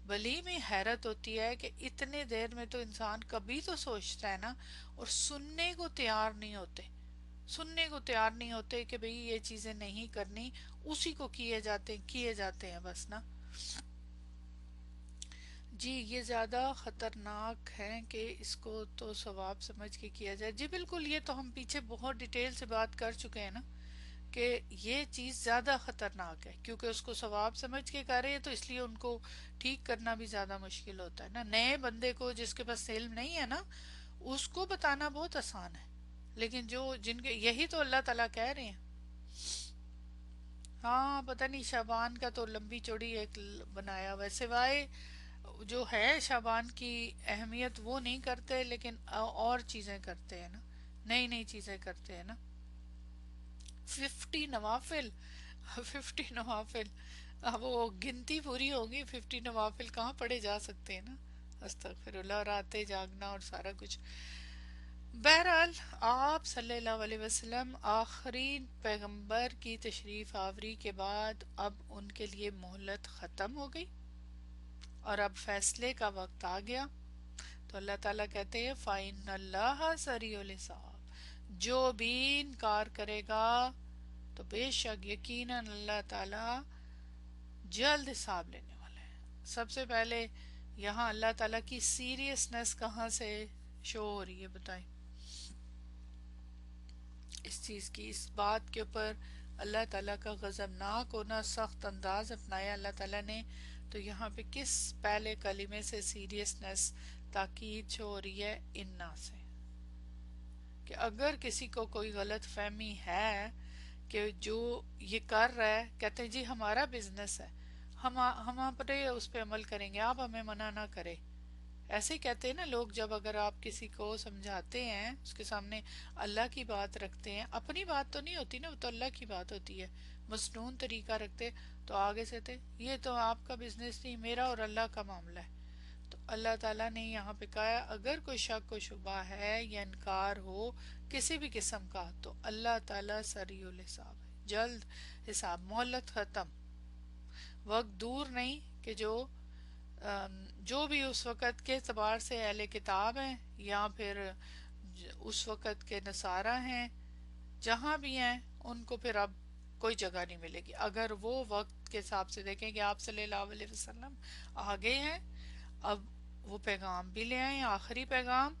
بلی میں حیرت ہوتی ہے کہ اتنے دیر میں تو انسان کبھی تو سوچتا ہے نا. اور سننے کو تیار نہیں ہوتے، سننے کو تیار نہیں ہوتے کہ بھئی یہ چیزیں نہیں کرنی، اسی کو کیے جاتے ہیں بس نا. جی یہ زیادہ خطرناک ہے کہ اس کو تو ثواب سمجھ کے کیا جائے. جی بالکل، یہ تو ہم پیچھے بہت ڈیٹیل سے بات کر چکے ہیں نا کہ یہ چیز زیادہ خطرناک ہے، کیونکہ اس کو ثواب سمجھ کے کر رہے ہیں تو اس لیے ان کو ٹھیک کرنا بھی زیادہ مشکل ہوتا ہے نا. نئے بندے کو جس کے پاس علم نہیں ہے نا، اس کو بتانا بہت آسان ہے، لیکن جن کے یہی تو اللہ تعالیٰ کہہ رہے ہیں. ہاں پتہ نہیں، شابان کا تو لمبی چوڑی ایک بنایا ہوا ہے. سوائے جو ہے شابان کی اہمیت وہ نہیں کرتے، لیکن اور چیزیں کرتے ہیں نا، نئی نئی چیزیں کرتے ہیں نا. 50 نوافل، 50 نوافل، اب وہ گنتی پوری ہوگی. 50 نوافل کہاں پڑھے جا سکتے ہیں نا. استغفر اللہ. اور آتے جاگنا اور سارا کچھ. بہرحال آپ صلی اللہ علیہ وسلم آخری پیغمبر کی تشریف آوری کے بعد اب ان کے لیے مہلت ختم ہو گئی اور اب فیصلے کا وقت آ گیا. تو اللہ تعالیٰ کہتے ہیں فَإِنَّ اللَّهَ سَرِيعُ الْحِسَابِ، جو بھی انکار کرے گا تو بے شک یقیناً اللہ تعالیٰ جلد حساب لینے والا ہے. سب سے پہلے یہاں اللہ تعالیٰ کی سیریسنس کہاں سے شو ہو رہی ہے؟ بتائیں اس چیز کی، اس بات کے اوپر اللہ تعالیٰ کا غضبناک ہونا، سخت انداز اپنایا اللہ تعالیٰ نے. تو یہاں پہ کس پہلے کلمے سے سیریسنس تاکید شو ہو رہی ہے انا سے، کہ اگر کسی کو کوئی غلط فہمی ہے کہ جو یہ کر رہا ہے، کہتے ہیں جی ہمارا بزنس ہے، ہم اپنے اس پہ عمل کریں گے، آپ ہمیں منع نہ کریں. ایسے ہی کہتے ہیں نا لوگ، جب اگر آپ کسی کو سمجھاتے ہیں، اس کے سامنے اللہ کی بات رکھتے ہیں، اپنی بات تو نہیں ہوتی نا، وہ تو اللہ کی بات ہوتی ہے، مسنون طریقہ رکھتے، تو آگے سے تھے یہ تو آپ کا بزنس نہیں، میرا اور اللہ کا معاملہ ہے. تو اللہ تعالیٰ نے یہاں پہ کہا اگر کوئی شک و شبہ ہے یا انکار ہو کسی بھی قسم کا، تو اللہ تعالیٰ سریع الحساب ہے، جلد حساب، مہلت ختم، وقت دور نہیں کہ جو بھی اس وقت کے اعتبار سے اہل کتاب ہیں یا پھر اس وقت کے نصارہ ہیں، جہاں بھی ہیں، ان کو پھر اب کوئی جگہ نہیں ملے گی اگر وہ وقت کے حساب سے دیکھیں کہ آپ صلی اللہ علیہ وسلم آگے ہیں، اب وہ پیغام بھی لے آئیں، آخری پیغام.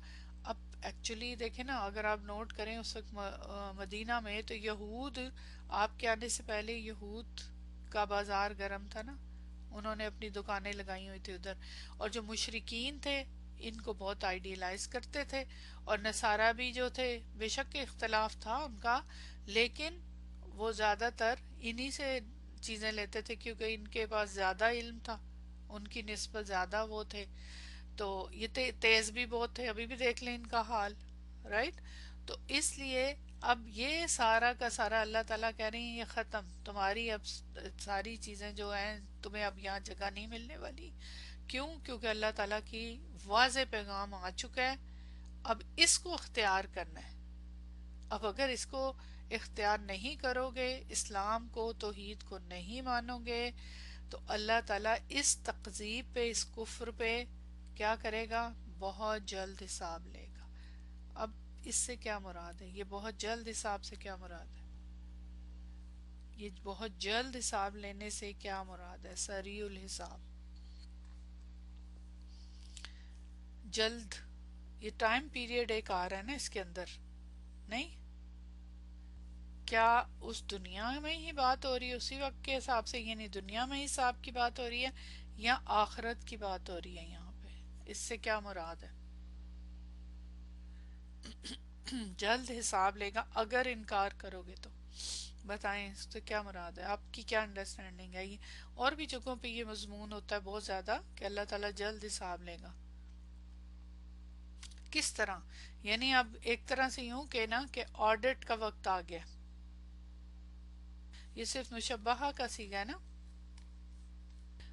اب ایکچولی دیکھیں نا، اگر آپ نوٹ کریں اس وقت مدینہ میں تو یہود، آپ کے آنے سے پہلے یہود کا بازار گرم تھا نا، انہوں نے اپنی دکانیں لگائی ہوئی تھی ادھر، اور جو مشرکین تھے ان کو بہت آئیڈیلائز کرتے تھے، اور نصارہ بھی جو تھے، بے شک اختلاف تھا ان کا، لیکن وہ زیادہ تر انہی سے چیزیں لیتے تھے کیونکہ ان کے پاس زیادہ علم تھا، ان کی نسبت زیادہ وہ تھے، تو یہ تیز بھی بہت تھے، ابھی بھی دیکھ لیں ان کا حال، رائٹ. تو اس لیے اب یہ سارا کا سارا اللہ تعالیٰ کہہ رہی ہیں یہ ختم، تمہاری اب ساری چیزیں جو ہیں تمہیں اب یہاں جگہ نہیں ملنے والی. کیوں؟ کیونکہ اللہ تعالیٰ کی واضح پیغام آ چکا ہے، اب اس کو اختیار کرنا ہے. اب اگر اس کو اختیار نہیں کرو گے، اسلام کو، توحید کو نہیں مانو گے، تو اللہ تعالیٰ اس تکذیب پہ، اس کفر پہ کیا کرے گا؟ بہت جلد حساب لے گا. اب اس سے کیا مراد ہے؟ یہ بہت جلد حساب سے کیا مراد ہے؟ یہ بہت جلد حساب لینے سے کیا مراد ہے؟ سریع الحساب، جلد. یہ ٹائم پیریڈ ایک آ رہا ہے نا اس کے اندر، نہیں؟ کیا اس دنیا میں ہی بات ہو رہی ہے اسی وقت کے حساب سے، یعنی دنیا میں ہی حساب کی بات ہو رہی ہے، یا آخرت کی بات ہو رہی ہے یہاں پہ؟ اس سے کیا مراد ہے؟ جلد حساب لے گا اگر انکار کرو گے تو. بتائیں اس سے کیا مراد ہے؟ آپ کی کیا انڈرسٹینڈنگ ہے؟ یہ اور بھی جگہوں پہ یہ مضمون ہوتا ہے بہت زیادہ کہ اللہ تعالیٰ جلد حساب لے گا. کس طرح؟ یعنی اب ایک طرح سے یوں کہ نا کہ آڈٹ کا وقت آ گیا. یہ صرف مشبہہ کا سیغہ ہے نا.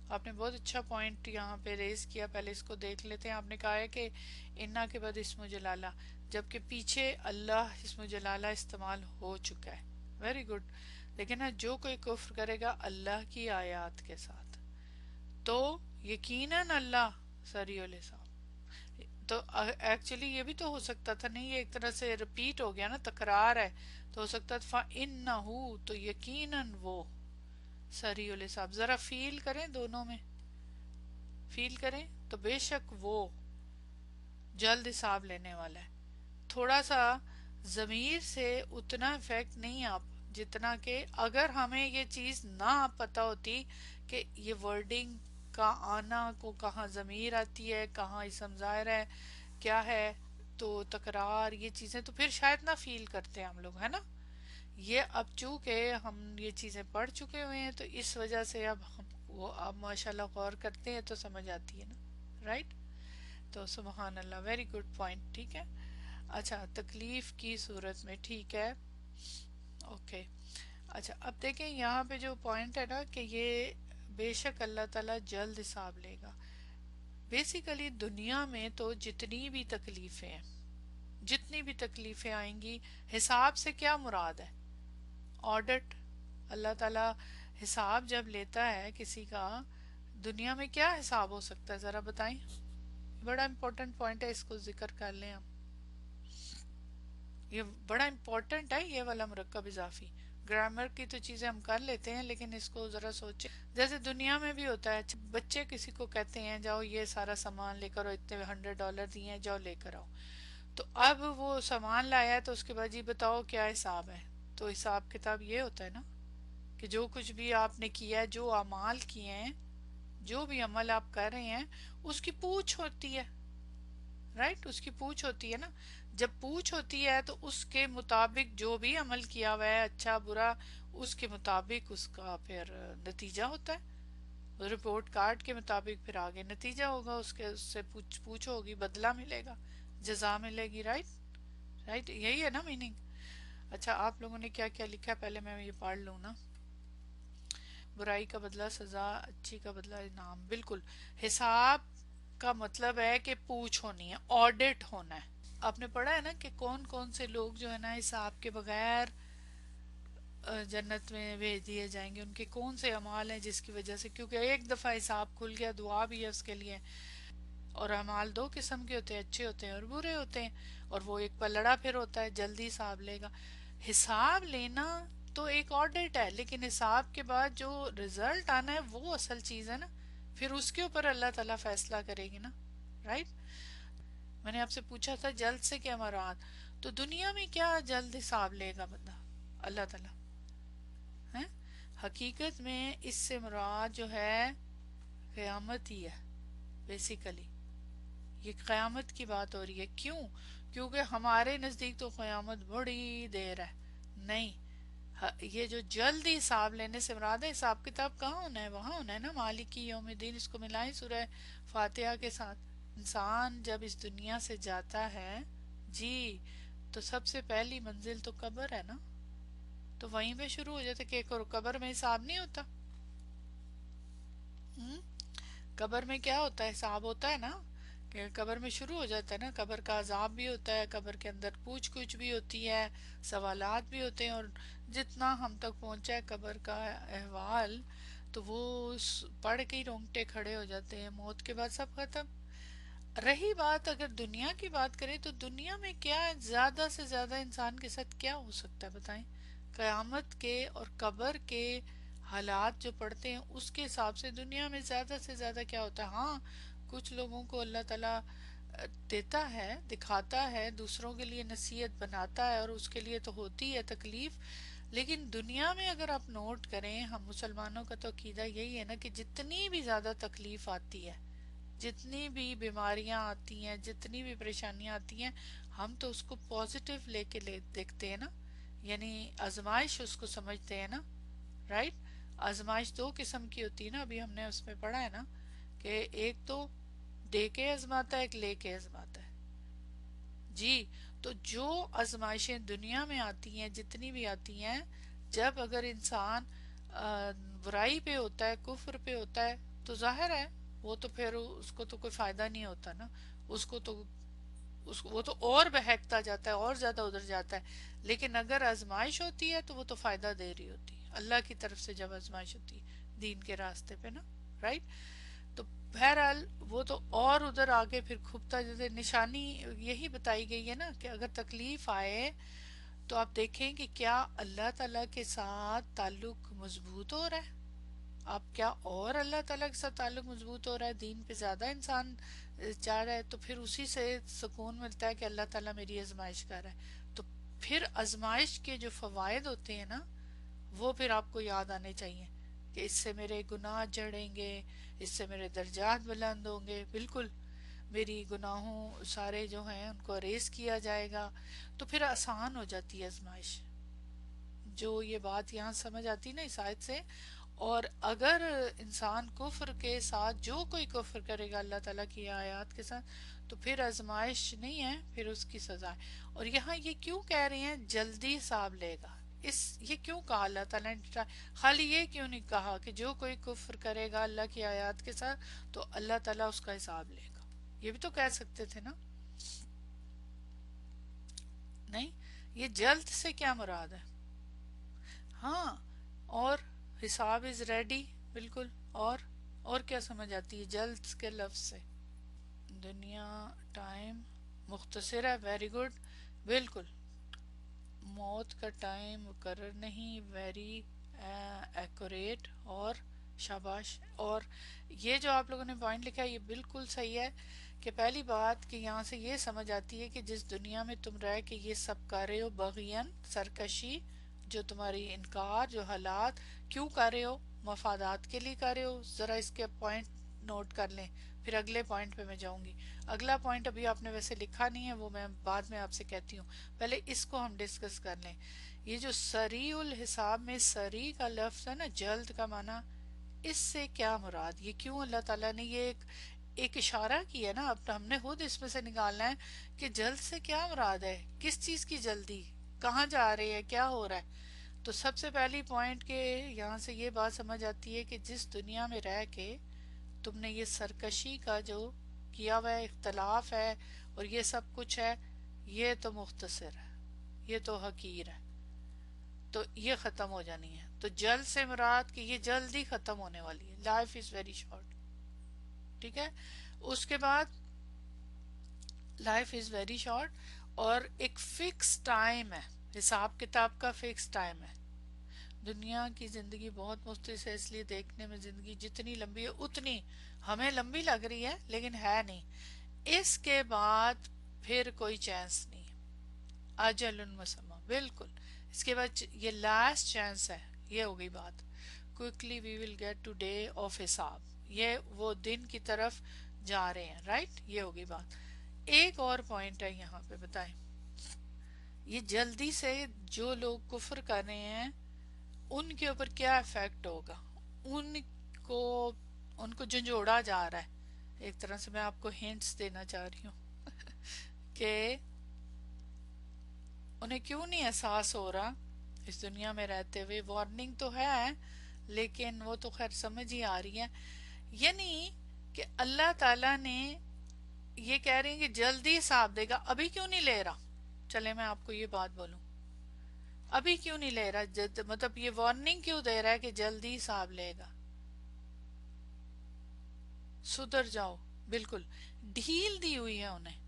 آپ نے بہت اچھا پوائنٹ یہاں پہ ریز کیا، پہلے اس کو دیکھ لیتے ہیں. آپ نے کہا ہے کہ انا کے بعد اسم جلالہ، جبکہ پیچھے اللہ اسم جلالہ استعمال ہو چکا ہے. Very good. لیکن نا جو کوئی کفر کرے گا اللہ کی آیات کے ساتھ تو یقیناً اللہ سریع الحساب. تو ایکچولی یہ بھی تو ہو سکتا تھا نہیں، یہ ایک طرح سے ریپیٹ ہو گیا نا، تکرار ہے، تو ہو سکتا تھا فَإِنَّهُ، تو یقیناً وہ سریع الحساب. ذرا فیل کریں، دونوں میں فیل کریں تو بے شک وہ جلد حساب لینے والا ہے. تھوڑا سا ضمیر سے اتنا افیکٹ نہیں آپ، جتنا کہ اگر ہمیں یہ چیز نہ پتہ ہوتی کہ یہ ورڈنگ کا آنا کو کہاں ضمیر آتی ہے، کہاں اسم ظاہر ہے، کیا ہے، تو تکرار، یہ چیزیں تو پھر شاید نہ فیل کرتے ہم لوگ، ہے نا. یہ اب چونکہ ہم یہ چیزیں پڑھ چکے ہوئے ہیں تو اس وجہ سے اب ہم وہ اب ماشاءاللہ غور کرتے ہیں تو سمجھ آتی ہے نا، رائٹ. تو سبحان اللہ، ویری گڈ پوائنٹ. ٹھیک ہے. اچھا، تکلیف کی صورت میں، ٹھیک ہے، اوکے. اچھا اب دیکھیں یہاں پہ جو پوائنٹ ہے نا کہ یہ بے شک اللہ تعالیٰ جلد حساب لے گا. بیسیکلی دنیا میں تو جتنی بھی تکلیفیں ہیں، جتنی بھی تکلیفیں آئیں گی، حساب سے کیا مراد ہے؟ آڈٹ. اللہ تعالیٰ حساب جب لیتا ہے کسی کا، دنیا میں کیا حساب ہو سکتا ہے ذرا بتائیں. بڑا امپورٹنٹ پوائنٹ ہے، اس کو ذکر کر لیں ہم. یہ بڑا امپورٹنٹ ہے یہ والا مرکب اضافی. گرامر کی تو چیزیں ہم کر لیتے ہیں لیکن اس کو ذرا سوچیں. جیسے دنیا میں بھی ہوتا ہے، بچے کسی کو کہتے ہیں جاؤ یہ سارا سامان لے کر آؤ، اتنے $100 دیے ہیں، جاؤ لے کر آؤ. تو اب وہ سامان لایا ہے تو اس کے بعد جی بتاؤ کیا حساب ہے. تو حساب کتاب یہ ہوتا ہے نا کہ جو کچھ بھی آپ نے کیا ہے، جو اعمال کیے ہیں، جو بھی عمل آپ کر رہے ہیں، اس کی پوچھ ہوتی ہے. رائٹ، اس کی پوچھ ہوتی ہے نا. جب پوچھ ہوتی ہے تو اس کے مطابق جو بھی عمل کیا ہوا ہے اچھا برا، اس کے مطابق اس کا پھر نتیجہ ہوتا ہے. رپورٹ کارڈ کے مطابق پھر آگے نتیجہ ہوگا، اس کے اس سے پوچھ ہوگی، بدلہ ملے گا، جزا ملے گی. رائٹ، رائٹ، یہی ہے نا میننگ. اچھا آپ لوگوں نے کیا کیا لکھا ہے پہلے میں یہ پڑھ لوں نا. برائی کا بدلہ سزا، اچھی کا بدلہ انعام. بالکل. حساب کا مطلب ہے کہ پوچھ ہونی ہے، آڈٹ ہونا ہے. آپ نے پڑھا ہے نا کہ کون کون سے لوگ جو ہے نا حساب کے بغیر جنت میں بھیج دیے جائیں گے، ان کے کون سے اعمال ہیں جس کی وجہ سے، کیونکہ ایک دفعہ حساب کھل گیا دعا بھی ہے اس کے لیے. اور اعمال دو قسم کے ہوتے ہیں، اچھے ہوتے ہیں اور برے ہوتے ہیں. اور وہ ایک پلڑا پھر ہوتا ہے، جلدی حساب لے گا. حساب لینا تو ایک آڈٹ ہے، لیکن حساب کے بعد جو رزلٹ آنا ہے وہ اصل چیز ہے نا. پھر اس کے اوپر اللہ تعالیٰ فیصلہ کرے گی نا. رائٹ. میں نے آپ سے پوچھا تھا جلد سے کیا مراد، تو دنیا میں کیا جلد حساب لے گا بندہ اللہ تعالیٰ ہے؟ حقیقت میں اس سے مراد جو ہے قیامت ہی ہے بیسیکلی. یہ قیامت کی بات ہو رہی ہے. کیوں؟ کیونکہ ہمارے نزدیک تو قیامت بڑی دیر ہے. نہیں، یہ جو جلدی حساب لینے سے مراد ہے، حساب کتاب کہاں ہونا ہے؟ وہاں ہونا ہے نا مالکی یوم الدین. اس کو ملائیں سورہ فاتحہ کے ساتھ. انسان جب اس دنیا سے جاتا ہے جی تو سب سے پہلی منزل تو قبر ہے نا. تو وہیں پہ شروع ہو جاتا کہ قبر میں حساب نہیں ہوتا. ہم؟ قبر میں کیا ہوتا ہے؟ حساب ہوتا ہے نا. کہ قبر میں شروع ہو جاتا ہے نا. قبر کا عذاب بھی ہوتا ہے، قبر کے اندر پوچھ گچھ بھی ہوتی ہے، سوالات بھی ہوتے ہیں. اور جتنا ہم تک پہنچا ہے قبر کا احوال تو وہ پڑھ کے ہی رونگٹے کھڑے ہو جاتے ہیں. موت کے بعد سب ختم. رہی بات اگر دنیا کی بات کریں تو دنیا میں کیا زیادہ سے زیادہ انسان کے ساتھ کیا ہو سکتا ہے بتائیں؟ قیامت کے اور قبر کے حالات جو پڑھتے ہیں اس کے حساب سے دنیا میں زیادہ سے زیادہ کیا ہوتا ہے. ہاں کچھ لوگوں کو اللہ تعالیٰ دیتا ہے، دکھاتا ہے، دوسروں کے لیے نصیحت بناتا ہے اور اس کے لیے تو ہوتی ہے تکلیف. لیکن دنیا میں اگر آپ نوٹ کریں، ہم مسلمانوں کا تو عقیدہ یہی ہے نا کہ جتنی بھی زیادہ تکلیف آتی ہے، جتنی بھی بیماریاں آتی ہیں، جتنی بھی پریشانیاں آتی ہیں، ہم تو اس کو پازیٹیو لے کے دیکھتے ہیں نا. یعنی آزمائش اس کو سمجھتے ہیں نا. رائٹ. آزمائش دو قسم کی ہوتی ہے نا، ابھی ہم نے اس میں پڑھا ہے نا کہ ایک تو دے کے آزماتا ہے، ایک لے کے آزماتا ہے. جی تو جو آزمائشیں دنیا میں آتی ہیں جتنی بھی آتی ہیں، جب اگر انسان برائی پہ ہوتا ہے، کفر پہ ہوتا ہے، تو ظاہر ہے وہ تو پھر اس کو تو کوئی فائدہ نہیں ہوتا نا. اس کو تو وہ تو اور بہکتا جاتا ہے اور زیادہ ادھر جاتا ہے. لیکن اگر آزمائش ہوتی ہے تو وہ تو فائدہ دے رہی ہوتی ہے اللہ کی طرف سے. جب آزمائش ہوتی ہے دین کے راستے پہ نا. رائٹ. تو بہرحال وہ تو اور ادھر آگے پھر کھپتا جیسے نشانی یہی بتائی گئی ہے نا کہ اگر تکلیف آئے تو آپ دیکھیں کہ کیا اللہ تعالیٰ کے ساتھ تعلق مضبوط ہو رہا ہے. آپ کیا اور اللہ تعالیٰ کے ساتھ تعلق مضبوط ہو رہا ہے، دین پہ زیادہ انسان چاہ رہا ہے، تو پھر اسی سے سکون ملتا ہے کہ اللہ تعالیٰ میری آزمائش کر رہا ہے. تو پھر آزمائش کے جو فوائد ہوتے ہیں نا وہ پھر آپ کو یاد آنے چاہیے کہ اس سے میرے گناہ جڑیں گے، اس سے میرے درجات بلند ہوں گے. بالکل. میری گناہوں سارے جو ہیں ان کو اریز کیا جائے گا. تو پھر آسان ہو جاتی ہے آزمائش. جو یہ بات یہاں سمجھ آتی نا اس آیت سے. اور اگر انسان کفر کے ساتھ جو کوئی کفر کرے گا اللہ تعالیٰ کی آیات کے ساتھ تو پھر آزمائش نہیں ہے، پھر اس کی سزا ہے. اور یہاں یہ کیوں کہہ رہے ہیں جلدی حساب لے گا؟ یہ کیوں کہا اللہ تعالیٰ نے؟ خالی یہ کیوں نہیں کہا کہ جو کوئی کفر کرے گا اللہ کی آیات کے ساتھ تو اللہ تعالیٰ اس کا حساب لے گا؟ یہ بھی تو کہہ سکتے تھے نا. نہیں، یہ جلد سے کیا مراد ہے؟ ہاں. اور حساب از ریڈی. بالکل. اور کیا سمجھ آتی ہے جلد کے لفظ سے؟ دنیا ٹائم مختصر ہے. Very good. بالکل. موت کا ٹائم مقرر نہیں. Very accurate. اور شاباش. اور یہ جو آپ لوگوں نے پوائنٹ لکھا ہے یہ بالکل صحیح ہے کہ پہلی بات کہ یہاں سے یہ سمجھ آتی ہے کہ جس دنیا میں تم رہ کے یہ سب کر رہے ہو، بغین سرکشی، جو تمہاری انکار، جو حالات کیوں کر رہے ہو؟ مفادات کے لیے کر رہے ہو. ذرا اس کے پوائنٹ نوٹ کر لیں، پھر اگلے پوائنٹ پہ میں جاؤں گی. اگلا پوائنٹ ابھی آپ نے ویسے لکھا نہیں ہے، وہ میں بعد میں آپ سے کہتی ہوں، پہلے اس کو ہم ڈسکس کر لیں. یہ جو سریع الحساب میں سریع کا لفظ ہے نا، جلد کا معنی، اس سے کیا مراد، یہ کیوں اللہ تعالیٰ نے یہ ایک اشارہ کیا نا. اب ہم نے خود اس میں سے نکالنا ہے کہ جلد سے کیا مراد ہے، کس چیز کی جلدی، کہاں جا رہے ہیں، کیا ہو رہا ہے. تو سب سے پہلی پوائنٹ کے یہاں سے یہ بات سمجھ آتی ہے کہ جس دنیا میں رہ کے تم نے یہ سرکشی کا جو کیا ہوا ہے، اختلاف ہے اور یہ سب کچھ ہے، یہ تو مختصر ہے، یہ تو حقیر ہے، تو یہ ختم ہو جانی ہے. تو جلد سے مراد کہ یہ جلد ہی ختم ہونے والی ہے، لائف از ویری شارٹ. ٹھیک ہے. اس کے بعد لائف از ویری شارٹ اور ایک فکس ٹائم ہے، حساب کتاب کا فکس ٹائم ہے. دنیا کی زندگی بہت مختصر ہے، اس لیے دیکھنے میں زندگی جتنی لمبی ہے اتنی ہمیں لمبی لگ رہی ہے، لیکن ہے نہیں. اس کے بعد پھر کوئی چانس نہیں ہے، اجل مسمى بالکل. اس کے بعد یہ لاسٹ چانس ہے. یہ ہو گئی بات. Quickly we will get to the of حساب، یہ وہ دن کی طرف جا رہے ہیں، رائٹ. یہ ہو گئی بات. ایک اور پوائنٹ ہے یہاں پہ، بتائیں یہ جلدی سے جو لوگ کفر کر رہے ہیں ان کے اوپر کیا افیکٹ ہوگا. ان کو ان کو جھنجھوڑا جا رہا ہے. ایک طرح سے میں آپ کو ہنٹس دینا چاہ رہی ہوں کہ انہیں کیوں نہیں احساس ہو رہا اس دنیا میں رہتے ہوئے. وارننگ تو ہے لیکن وہ تو خیر سمجھ ہی آ رہی ہے. یعنی کہ اللہ تعالیٰ نے یہ کہہ رہی ہیں کہ جلدی حساب دے گا، ابھی کیوں نہیں لے رہا. چلے میں آپ کو یہ بات بولوں، ابھی کیوں نہیں لے رہا، مطلب یہ وارننگ کیوں دے رہا ہے کہ جلدی حساب لے گا. سدھر جاؤ، بالکل ڈھیل دی ہوئی ہے انہیں.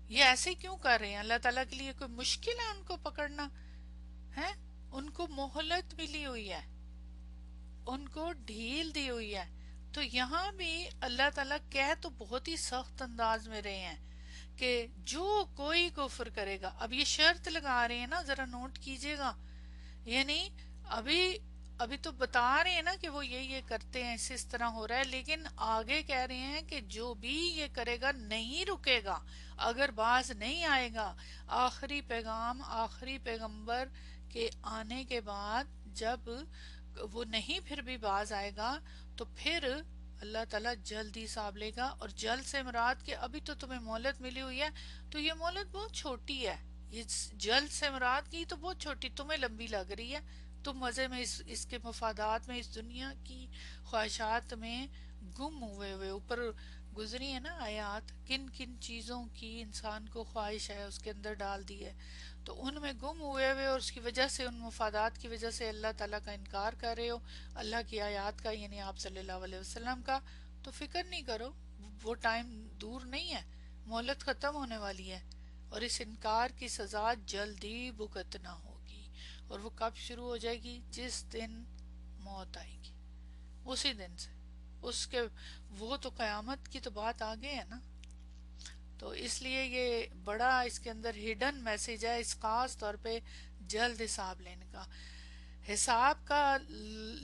یہ ایسے کیوں کر رہے ہیں؟ اللہ تعالیٰ کے لیے کوئی مشکل ہے ان کو پکڑنا ہے؟ ان کو مہلت ملی ہوئی ہے، ان کو ڈھیل دی ہوئی ہے. تو یہاں بھی اللہ تعالیٰ کہہ تو بہت ہی سخت انداز میں رہے ہیں کہ جو کوئی کفر کرے گا. اب یہ شرط لگا رہے ہیں نا، ذرا نوٹ کیجئے گا. یعنی ابھی ابھی تو بتا رہے ہیں نا کہ وہ یہ کرتے ہیں، اس طرح ہو رہا ہے، لیکن آگے کہہ رہے ہیں کہ جو بھی یہ کرے گا نہیں رکے گا اگر باز نہیں آئے گا. آخری پیغام، آخری پیغمبر کے آنے کے بعد جب وہ نہیں پھر بھی باز آئے گا تو پھر اللہ تعالیٰ جلد حساب لے گا. اور جلد سے مراد کہ ابھی تو تمہیں مہلت ملی ہوئی ہے، تو یہ مہلت بہت چھوٹی ہے. یہ جلد سے مراد کی تو بہت چھوٹی، تمہیں لمبی لگ رہی ہے، تم مزے میں اس کے مفادات میں، اس دنیا کی خواہشات میں گم ہوئے ہوئے. اوپر گزری ہے نا آیات، کن کن چیزوں کی انسان کو خواہش ہے اس کے اندر ڈال دی ہے، تو ان میں گم ہوئے ہوئے اور اس کی وجہ سے، ان مفادات کی وجہ سے اللہ تعالیٰ کا انکار کر رہے ہو، اللہ کی آیات کا، یعنی آپ صلی اللہ علیہ وسلم کا. تو فکر نہیں کرو، وہ ٹائم دور نہیں ہے، مہلت ختم ہونے والی ہے اور اس انکار کی سزا جلدی بھگتنا ہوگی. اور وہ کب شروع ہو جائے گی؟ جس دن موت آئے گی، اسی دن سے. اس کے وہ تو قیامت کی تو بات آگے ہے نا. تو اس لیے یہ بڑا اس کے اندر ہڈن میسج ہے، اس خاص طور پہ جلد حساب لینے کا. حساب کا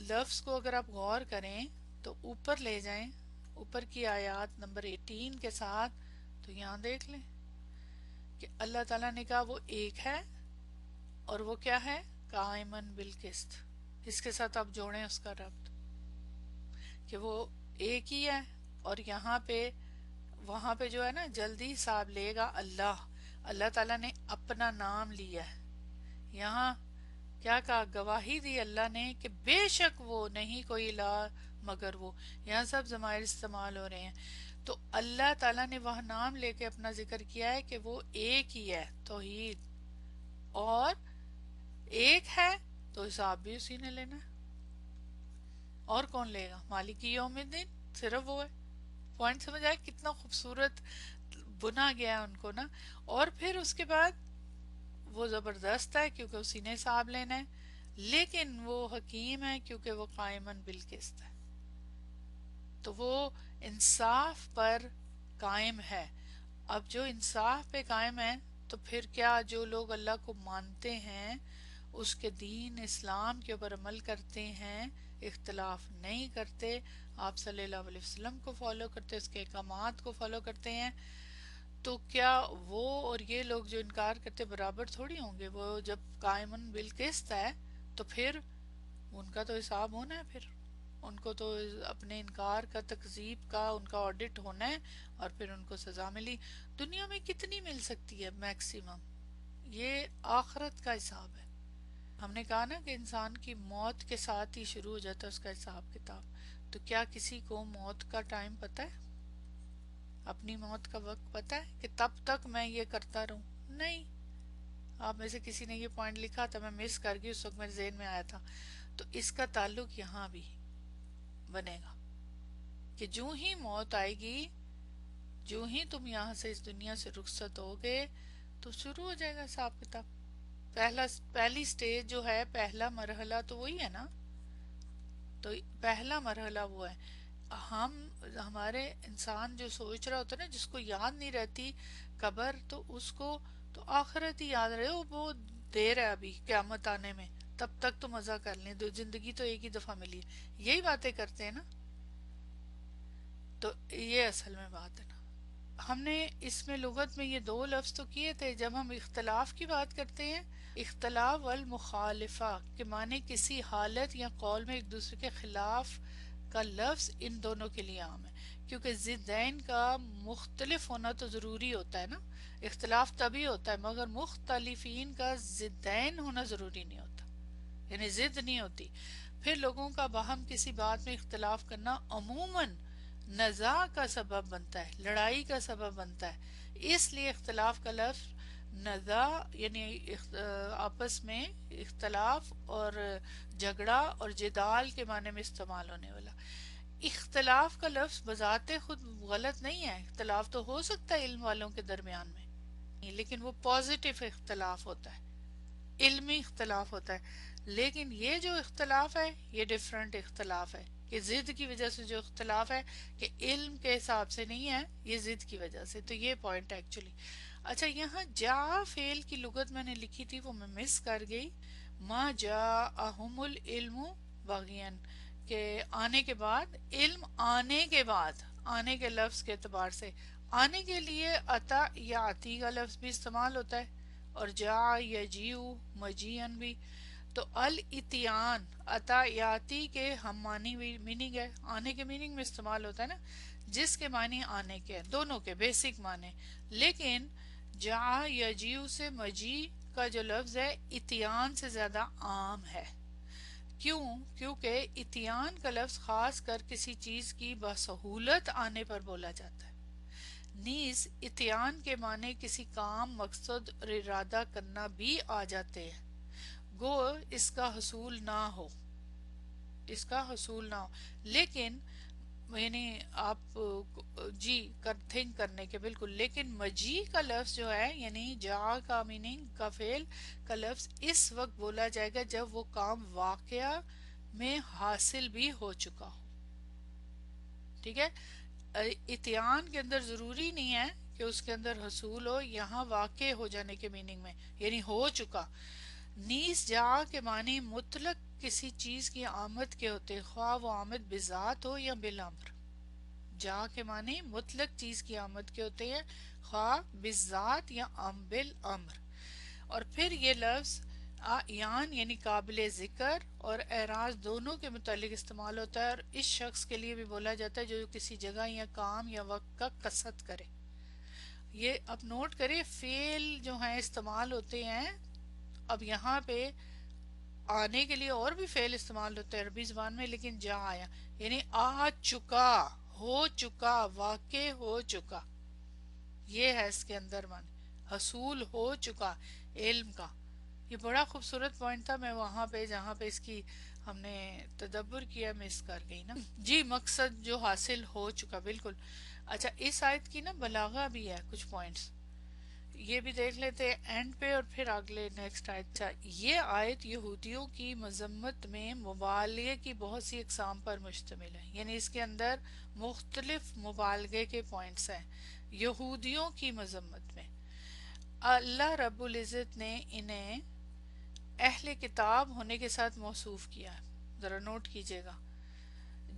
لفظ کو اگر آپ غور کریں تو اوپر لے جائیں، اوپر کی آیات نمبر 18 کے ساتھ، تو یہاں دیکھ لیں کہ اللہ تعالیٰ نے کہا وہ ایک ہے، اور وہ کیا ہے؟ قائمن بالقسط. اس کے ساتھ آپ جوڑیں اس کا ربط کہ وہ ایک ہی ہے، اور یہاں پہ وہاں پہ جو ہے نا جلدی حساب لے گا اللہ. اللہ تعالیٰ نے اپنا نام لیا ہے. یہاں کیا کہا؟ گواہی دی اللہ نے کہ بے شک وہ نہیں کوئی الہ مگر وہ. یہاں سب ضمائر استعمال ہو رہے ہیں. تو اللہ تعالیٰ نے وہاں نام لے کے اپنا ذکر کیا ہے کہ وہ ایک ہی ہے، توحید، اور ایک ہے تو حساب بھی اسی نے لینا ہے. اور کون لے گا؟ مالک یوم الدین، صرف وہ ہے. پوائنٹ سمجھ آئے کتنا خوبصورت بنا گیا ہے ان کو نا. اور پھر اس کے بعد وہ زبردست ہے کیونکہ اسی نے حساب لینا ہے، لیکن وہ حکیم ہے کیونکہ وہ قائمن بالقسط ہے. تو وہ انصاف پر قائم ہے. اب جو انصاف پہ قائم ہے تو پھر کیا جو لوگ اللہ کو مانتے ہیں، اس کے دین اسلام کے اوپر عمل کرتے ہیں، اختلاف نہیں کرتے، آپ صلی اللہ علیہ وسلم کو فالو کرتے، اس کے احکامات کو فالو کرتے ہیں، تو کیا وہ اور یہ لوگ جو انکار کرتے برابر تھوڑی ہوں گے؟ وہ جب قائمن بالقسط ہے تو پھر ان کا تو حساب ہونا ہے، پھر ان کو تو اپنے انکار کا، تکذیب کا ان کا آڈٹ ہونا ہے، اور پھر ان کو سزا ملی۔ دنیا میں کتنی مل سکتی ہے میکسیمم؟ یہ آخرت کا حساب ہے۔ ہم نے کہا نا کہ انسان کی موت کے ساتھ ہی شروع ہو جاتا ہے اس کا حساب کتاب۔ تو کیا کسی کو موت کا ٹائم پتہ ہے؟ اپنی موت کا وقت پتہ ہے کہ تب تک میں یہ کرتا رہوں؟ نہیں۔ آپ میں سے کسی نے یہ پوائنٹ لکھا تھا، میں مس کر گئی، اس وقت میرے ذہن میں آیا تھا۔ تو اس کا تعلق یہاں بھی بنے گا کہ جو ہی موت آئے گی، جو ہی تم یہاں سے اس دنیا سے رخصت ہوگے، تو شروع ہو جائے گا حساب کتاب۔ پہلی سٹیج جو ہے، پہلا مرحلہ تو وہی ہے نا۔ تو پہلا مرحلہ وہ ہے۔ ہمارے انسان جو سوچ رہا ہوتا ہے نا، جس کو یاد نہیں رہتی قبر، تو اس کو تو آخرت ہی یاد رہے، وہ دیر ہے ابھی قیامت آنے میں، تب تک تو مزہ کر لیں، زندگی تو ایک ہی دفعہ ملی ہے، یہی باتیں کرتے ہیں نا۔ تو یہ اصل میں بات ہے نا۔ ہم نے اس میں لغت میں یہ دو لفظ تو کیے تھے جب ہم اختلاف کی بات کرتے ہیں۔ اختلاف والمخالفہ کے معنی کسی حالت یا قول میں ایک دوسرے کے خلاف کا لفظ ان دونوں کے لیے عام ہے، کیونکہ ضدین کا مختلف ہونا تو ضروری ہوتا ہے نا۔ اختلاف تبھی ہوتا ہے، مگر مختلفین کا ضدین ہونا ضروری نہیں ہوتا، یعنی ضد نہیں ہوتی۔ پھر لوگوں کا باہم کسی بات میں اختلاف کرنا عموماً نزاع کا سبب بنتا ہے، لڑائی کا سبب بنتا ہے۔ اس لیے اختلاف کا لفظ نزاع یعنی آپس میں اختلاف اور جھگڑا اور جدال کے معنی میں استعمال ہونے والا۔ اختلاف کا لفظ بذات خود غلط نہیں ہے، اختلاف تو ہو سکتا ہے علم والوں کے درمیان میں، لیکن وہ پازیٹیو اختلاف ہوتا ہے، علمی اختلاف ہوتا ہے۔ لیکن یہ جو اختلاف ہے یہ ڈیفرنٹ اختلاف ہے، کہ ضد کی وجہ سے جو اختلاف ہے کہ علم کے حساب سے نہیں ہے، یہ ضد کی وجہ سے۔ تو یہ پوائنٹ ایکچولی اچھا، یہاں جا فعل کی لغت میں نے لکھی تھی، وہ میں مس کر گئی۔ ما جاءہم العلم بغین، کہ آنے کے بعد، علم آنے کے بعد، آنے کے لفظ کے اعتبار سے آنے کے لیے اتا یا آتی کا لفظ بھی استعمال ہوتا ہے، اور جا یجیو مجیئن بھی۔ تو الاتیان عطایاتی کے ہم معنی میننگ ہے، آنے کے میننگ میں استعمال ہوتا ہے نا، جس کے معنی آنے کے دونوں کے بیسک معنی۔ لیکن جا یجیو سے مجی کا جو لفظ ہے اتیان سے زیادہ عام ہے۔ کیوں؟ کیونکہ اتیان کا لفظ خاص کر کسی چیز کی بسہولت آنے پر بولا جاتا ہے۔ نیز اتیان کے معنی کسی کام، مقصد اور ارادہ کرنا بھی آ جاتے ہیں، گو اس کا حصول نہ ہو، اس کا حصول نہ ہو۔ لیکن یعنی آپ جی تھنک کرنے کے بالکل، لیکن مجی کا لفظ جو ہے، یعنی جا کا میننگ کا فعل کا لفظ اس وقت بولا جائے گا جب وہ کام واقعہ میں حاصل بھی ہو چکا ہو۔ ٹھیک ہے، اتیان کے اندر ضروری نہیں ہے کہ اس کے اندر حصول ہو، یہاں واقع ہو جانے کے میننگ میں، یعنی ہو چکا۔ نیز جا کے معنی مطلق کسی چیز کی آمد کے ہوتے، خواہ وہ آمد بذات ہو یا بالامر۔ جا کے معنی مطلق چیز کی آمد کے ہوتے ہیں، خواہ بذات یا بالامر۔ اور پھر یہ لفظ اعیان یعنی قابل ذکر اور اعراض دونوں کے متعلق استعمال ہوتا ہے، اور اس شخص کے لیے بھی بولا جاتا ہے جو کسی جگہ یا کام یا وقت کا قصد کرے۔ یہ اب نوٹ کریں، فعل جو ہیں استعمال ہوتے ہیں۔ اب یہاں پہ آنے کے لیے اور بھی فعل استعمال ہوتے ہیں عربی زبان میں، لیکن جا آیا یعنی آ چکا، ہو چکا، واقع ہو چکا، یہ ہے اس کے اندر معنی، حصول ہو چکا علم کا۔ یہ بڑا خوبصورت پوائنٹ تھا، میں وہاں پہ جہاں پہ اس کی ہم نے تدبر کیا مس کر گئی نا۔ جی مقصد جو حاصل ہو چکا، بالکل۔ اچھا، اس آیت کی نا بلاغہ بھی ہے، کچھ پوائنٹس یہ بھی دیکھ لیتے ہیں اینڈ پہ، اور پھر اگلے نیکسٹ آیت۔ اچھا، یہ آیت یہودیوں کی مذمت میں مبالغے کی بہت سی اقسام پر مشتمل ہے، یعنی اس کے اندر مختلف مبالغے کے پوائنٹس ہیں یہودیوں کی مذمت میں۔ اللہ رب العزت نے انہیں اہل کتاب ہونے کے ساتھ موصوف کیا ہے، ذرا نوٹ کیجئے گا.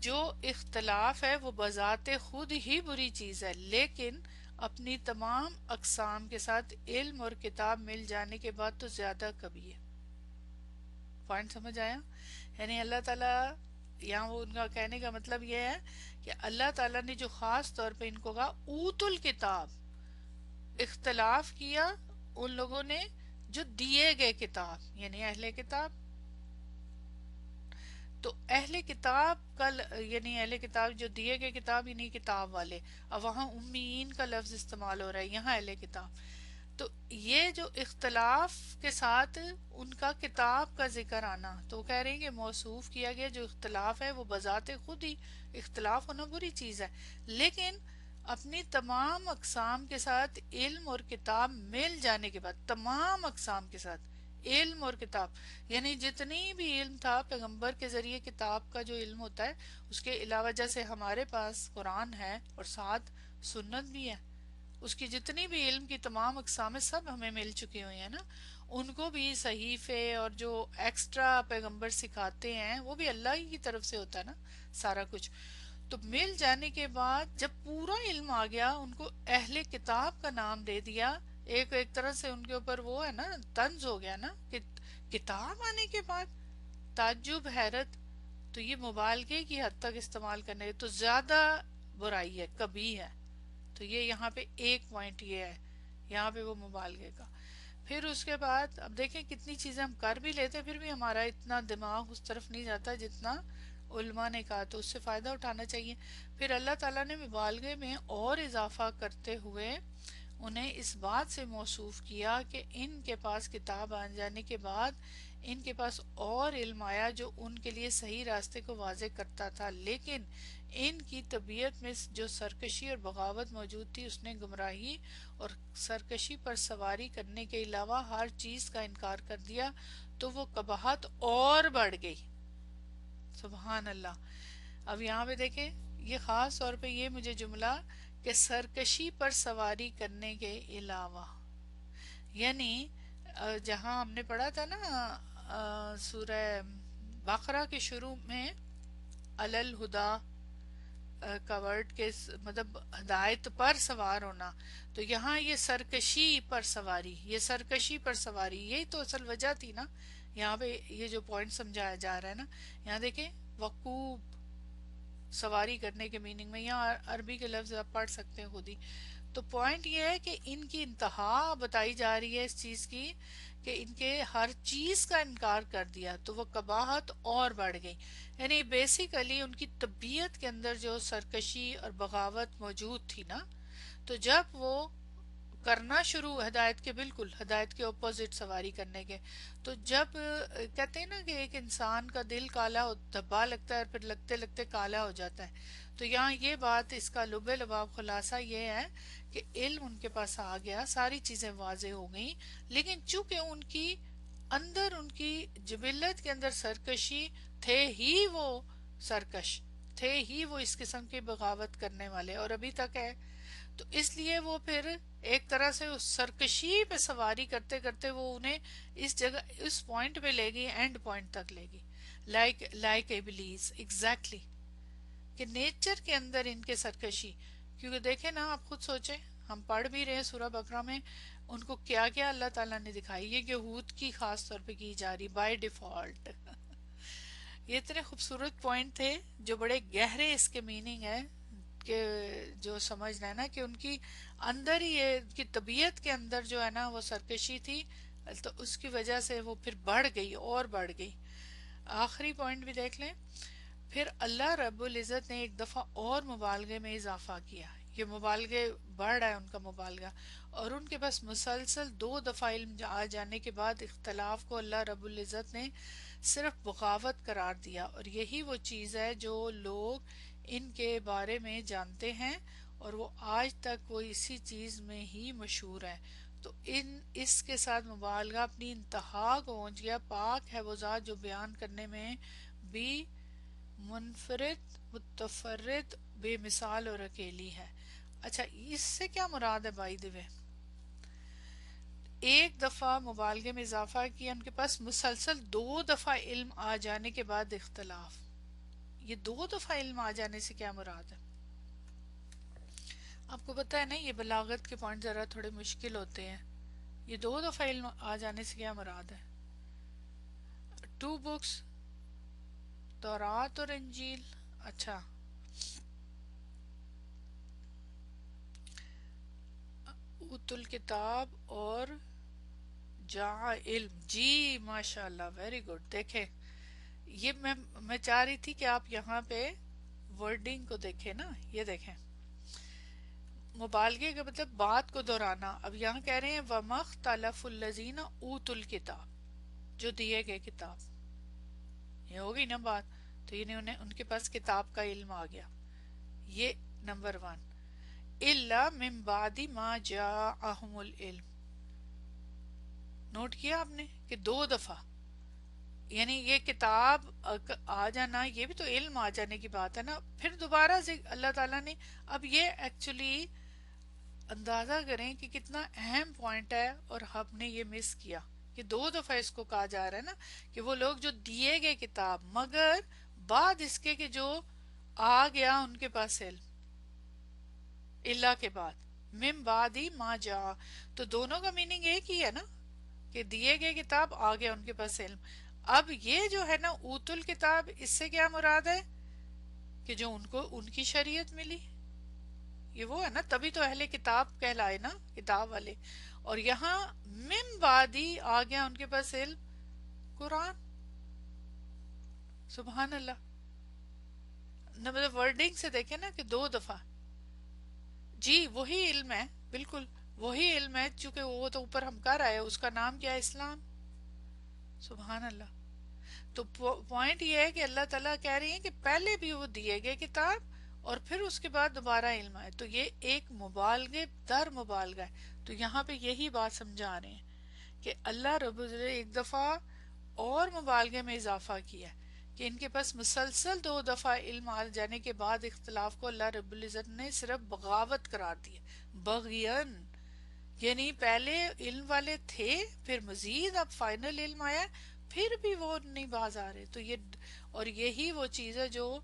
جو اختلاف ہے وہ بذات خود ہی بری چیز ہے، لیکن اپنی تمام اقسام کے ساتھ علم اور کتاب مل جانے کے بعد تو زیادہ کبھی ہے. پوائنٹ سمجھ آیا؟ یعنی اللہ تعالیٰ یہاں وہ ان کا کہنے کا مطلب یہ ہے کہ اللہ تعالیٰ نے جو خاص طور پہ ان کو کہا اوت الکتاب، اختلاف کیا ان لوگوں نے جو دیے گئے کتاب، یعنی اہل کتاب. تو اہل کتاب کا یعنی اہل کتاب جو دیے گئے کتاب یعنی کتاب والے. اب وہاں امیین کا لفظ استعمال ہو رہا ہے، یہاں اہل کتاب. تو یہ جو اختلاف کے ساتھ ان کا کتاب کا ذکر آنا، تو وہ کہہ رہے ہیں کہ موصوف کیا گیا جو اختلاف ہے وہ بذات خود ہی اختلاف ہونا بری چیز ہے، لیکن اپنی تمام اقسام کے ساتھ علم اور کتاب مل جانے کے بعد، تمام اقسام کے ساتھ علم اور کتاب یعنی جتنی بھی علم تھا پیغمبر کے ذریعے کتاب کا جو علم ہوتا ہے، اس کے علاوہ جیسے ہمارے پاس قرآن ہے اور ساتھ سنت بھی ہے، اس کی جتنی بھی علم کی تمام اقسام سب ہمیں مل چکی ہوئی ہیں نا. ان کو بھی صحیفے اور جو ایکسٹرا پیغمبر سکھاتے ہیں وہ بھی اللہ ہی کی طرف سے ہوتا ہے نا سارا کچھ. تو مل جانے کے بعد جب پورا علم آ گیا ان کو اہل کتاب کا نام دے دیا. ایک طرح سے ان کے اوپر وہ ہے نا طنز ہو گیا نا کہ کتاب آنے کے بعد تعجب حیرت. تو یہ مبالغے کی حد تک استعمال کرنے تو زیادہ برائی ہے، کبھی ہے. تو یہ یہاں پہ ایک پوائنٹ یہ ہے یہاں پہ وہ مبالغے کا. پھر اس کے بعد اب دیکھیں کتنی چیزیں ہم کر بھی لیتے پھر بھی ہمارا اتنا دماغ اس طرف نہیں جاتا جتنا علماء نے کہا، تو اس سے فائدہ اٹھانا چاہیے. پھر اللہ تعالیٰ نے مبالغے میں اور اضافہ کرتے ہوئے انہیں اس بات سے موصوف کیا کہ ان کے پاس کتاب آ جانے کے بعد ان کے پاس اور علم آیا جو ان کے لیے صحیح راستے کو واضح کرتا تھا، لیکن ان کی طبیعت میں جو سرکشی اور بغاوت موجود تھی اس نے گمراہی اور سرکشی پر سواری کرنے کے علاوہ ہر چیز کا انکار کر دیا، تو وہ قباحت اور بڑھ گئی. سبحان اللہ. اب یہاں پہ دیکھیں یہ خاص طور پہ یہ مجھے جملہ کہ سرکشی پر سواری کرنے کے علاوہ، یعنی جہاں ہم نے پڑھا تھا نا سورہ بقرہ کے شروع میں الہدا کا ورڈ کے مطلب ہدایت پر سوار ہونا، تو یہاں یہ سرکشی پر سواری، یہ سرکشی پر سواری یہی تو اصل وجہ تھی نا. یہاں پہ یہ جو پوائنٹ سمجھایا جا رہا ہے نا، یہاں دیکھیں وقوب سواری کرنے کے میننگ میں، یہاں عربی کے لفظ آپ پڑھ سکتے ہیں خود ہی. تو پوائنٹ یہ ہے کہ ان کی انتہا بتائی جا رہی ہے اس چیز کی کہ ان کے ہر چیز کا انکار کر دیا تو وہ قباحت اور بڑھ گئی. یعنی بیسیکلی ان کی طبیعت کے اندر جو سرکشی اور بغاوت موجود تھی نا، تو جب وہ کرنا شروع ہدایت کے بالکل ہدایت کے اپوزٹ سواری کرنے کے، تو جب کہتے ہیں نا کہ ایک انسان کا دل کالا دھبا لگتا ہے اور پھر لگتے لگتے کالا ہو جاتا ہے، تو یہاں یہ بات اس کا لب لباب خلاصہ یہ ہے کہ علم ان کے پاس آ گیا، ساری چیزیں واضح ہو گئیں، لیکن چونکہ ان کی اندر ان کی جبلت کے اندر سرکشی تھے ہی، وہ سرکش تھے ہی، وہ اس قسم کی بغاوت کرنے والے اور ابھی تک ہے. تو اس لیے وہ پھر ایک طرح سے اس سرکشی پہ سواری کرتے کرتے وہ انہیں اس جگہ اس پوائنٹ پہ لے گئی، اینڈ پوائنٹ تک لے گئی. لائک ابلیس ایگزیکٹلی کہ نیچر کے اندر ان کے سرکشی. کیونکہ دیکھیں نا آپ خود سوچیں، ہم پڑھ بھی رہے ہیں سورہ بقرہ میں ان کو کیا کیا اللہ تعالیٰ نے دکھائی. یہ یہود کی خاص طور پہ کی جا رہی بائی ڈیفالٹ. یہ اتنے خوبصورت پوائنٹ تھے جو بڑے گہرے اس کے میننگ ہے کہ جو سمجھنا ہے نا کہ ان کی اندر ہی ان کی طبیعت کے اندر جو ہے نا وہ سرکشی تھی، تو اس کی وجہ سے وہ پھر بڑھ گئی اور بڑھ گئی. آخری پوائنٹ بھی دیکھ لیں. پھر اللہ رب العزت نے ایک دفعہ اور مبالغے میں اضافہ کیا. یہ مبالغے بڑھ رہا ہے ان کا مبالغہ، اور ان کے پاس مسلسل 2 دفعہ علم آ جانے کے بعد اختلاف کو اللہ رب العزت نے صرف بغاوت قرار دیا. اور یہی وہ چیز ہے جو لوگ ان کے بارے میں جانتے ہیں اور وہ آج تک وہ اسی چیز میں ہی مشہور ہے. تو اس کے ساتھ مبالغہ اپنی انتہا کو پہنچ گیا. پاک ہے وہ ذات جو بیان کرنے میں بھی منفرد، متفرد، بے مثال اور اکیلی ہے. اچھا اس سے کیا مراد ہے بائی دی وے؟ ایک دفعہ مبالغے میں اضافہ کیا، ان کے پاس مسلسل 2 دفعہ علم آ جانے کے بعد اختلاف. یہ 2 دفعہ علم آ جانے سے کیا مراد ہے؟ آپ کو پتا ہے نا یہ بلاغت کے پوائنٹ ذرا تھوڑے مشکل ہوتے ہیں. یہ 2 دفعہ علم آ جانے سے کیا مراد ہے؟ 2 بکس، تورات اور انجیل. اچھا، اوت الکتاب اور جا علم. جی ماشاءاللہ، ویری گڈ. دیکھیں یہ میں چاہ رہی تھی کہ آپ یہاں پہ ورڈنگ کو دیکھیں نا. یہ دیکھیں مبالغے کا مطلب بات کو دہرانا. اب یہاں کہہ رہے ہیں وَمَخْتَلَفُ الَّذِينَ أُوتُوا الْكِتَابَ، جو دیے گئے کتاب. یہ ہوگی نا بات. تو انہیں ان کے پاس کتاب کا علم آ گیا. یہ نمبر 1. إِلَّا مِن بَعْدِ مَا جَاءَهُمُ الْعِلْمُ. نوٹ کیا آپ نے کہ 2 دفعہ، یعنی یہ کتاب آ جانا یہ بھی تو علم آ جانے کی بات ہے نا. پھر دوبارہ اللہ تعالیٰ نے، اب یہ ایکچولی اندازہ کریں کہ کتنا اہم پوائنٹ ہے اور ہم نے یہ مس کیا کہ 2 دفعہ اس کو کہا جا رہا ہے نا کہ وہ لوگ جو دیے گئے کتاب، مگر بعد اس کے کہ جو آ گیا ان کے پاس علم. اللہ کے بعد من بعد ہی ما جا، تو دونوں کا میننگ ایک ہی ہے نا کہ دیے گئے کتاب آ گیا ان کے پاس علم. اب یہ جو ہے نا اوت الکتاب، اس سے کیا مراد ہے کہ جو ان کو ان کی شریعت ملی. یہ وہ ہے نا، تبھی تو اہل کتاب کہلائے نا، کتاب والے. اور یہاں من بعدی آ گیا ان کے پاس علم، قرآن. سبحان اللہ. مطلب ورڈنگ سے دیکھیں نا کہ 2 دفعہ. جی وہی علم ہے، بالکل وہی علم ہے، چونکہ وہ تو اوپر ہم کر آئے، اس کا نام کیا ہے؟ اسلام. سبحان اللہ. تو پوائنٹ یہ ہے کہ اللہ تعالیٰ کہہ رہی ہیں کہ پہلے بھی وہ دیے گئے کتاب اور پھر اس کے بعد دوبارہ علم آئے. تو یہ ایک مبالغے در مبالغہ ہے. تو یہاں پہ یہی بات سمجھا رہے ہیں کہ اللہ رب العزت ایک دفعہ اور مبالغے میں اضافہ کیا کہ ان کے پاس مسلسل 2 دفعہ علم آ جانے کے بعد اختلاف کو اللہ رب العزت نے صرف بغاوت قرار دیا. بغین، یعنی پہلے علم والے تھے، پھر مزید اب فائنل علم آیا، پھر بھی وہ نہیں باز آ رہے. تو یہ اور یہی وہ چیز ہے جو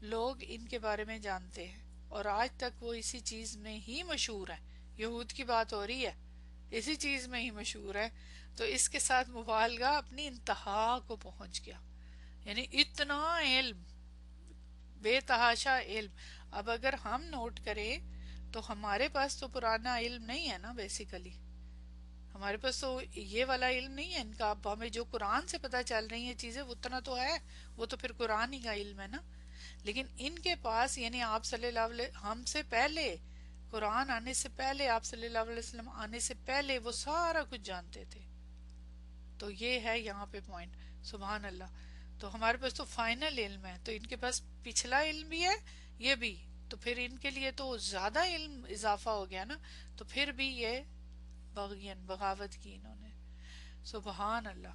لوگ ان کے بارے میں جانتے ہیں اور آج تک وہ اسی چیز میں ہی مشہور ہے. یہود کی بات ہو رہی ہے، اسی چیز میں ہی مشہور ہے. تو اس کے ساتھ مبالغہ اپنی انتہا کو پہنچ گیا، یعنی اتنا علم، بے تحاشا علم. اب اگر ہم نوٹ کریں تو ہمارے پاس تو پرانا علم نہیں ہے نا. بیسیکلی ہمارے پاس تو یہ والا علم نہیں ہے ان کا. اب ہمیں جو قرآن سے پتہ چل رہی ہیں چیزیں اتنا تو ہے، وہ تو پھر قرآن ہی کا علم ہے نا. لیکن ان کے پاس، یعنی آپ صلی اللہ علیہ، ہم سے پہلے، قرآن آنے سے پہلے، آپ صلی اللہ علیہ وسلم آنے سے پہلے وہ سارا کچھ جانتے تھے. تو یہ ہے یہاں پہ پوائنٹ. سبحان اللہ. تو ہمارے پاس تو فائنل علم ہے، تو ان کے پاس پچھلا علم بھی ہے، یہ بھی. تو پھر ان کے لیے تو زیادہ علم اضافہ ہو گیا نا. تو پھر بھی یہ بغاوت کی انہوں نے. سبحان اللہ.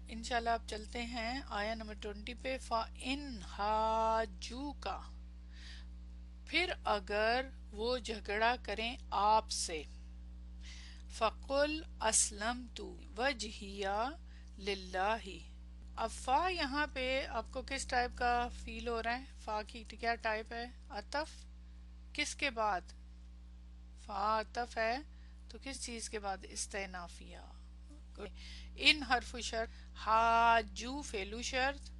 انشاءاللہ آپ چلتے ہیں آیا نمبر 20 پہ. فَإِنْ حَاجُّوكَ، پھر اگر وہ جھگڑا کریں آپ سے، فَقُلْ أَسْلَمْتُ وَجْهِيَ لِلَّهِ. اب فا یہاں پہ آپ کو کس ٹائپ کا فیل ہو رہا ہے؟ فا کی کیا ٹائپ ہے؟ عطف. کس کے بعد؟ فا عطف ہے تو کس چیز کے بعد؟ استئنافیہ. ان حرف شرط، حاجو فعل شرط،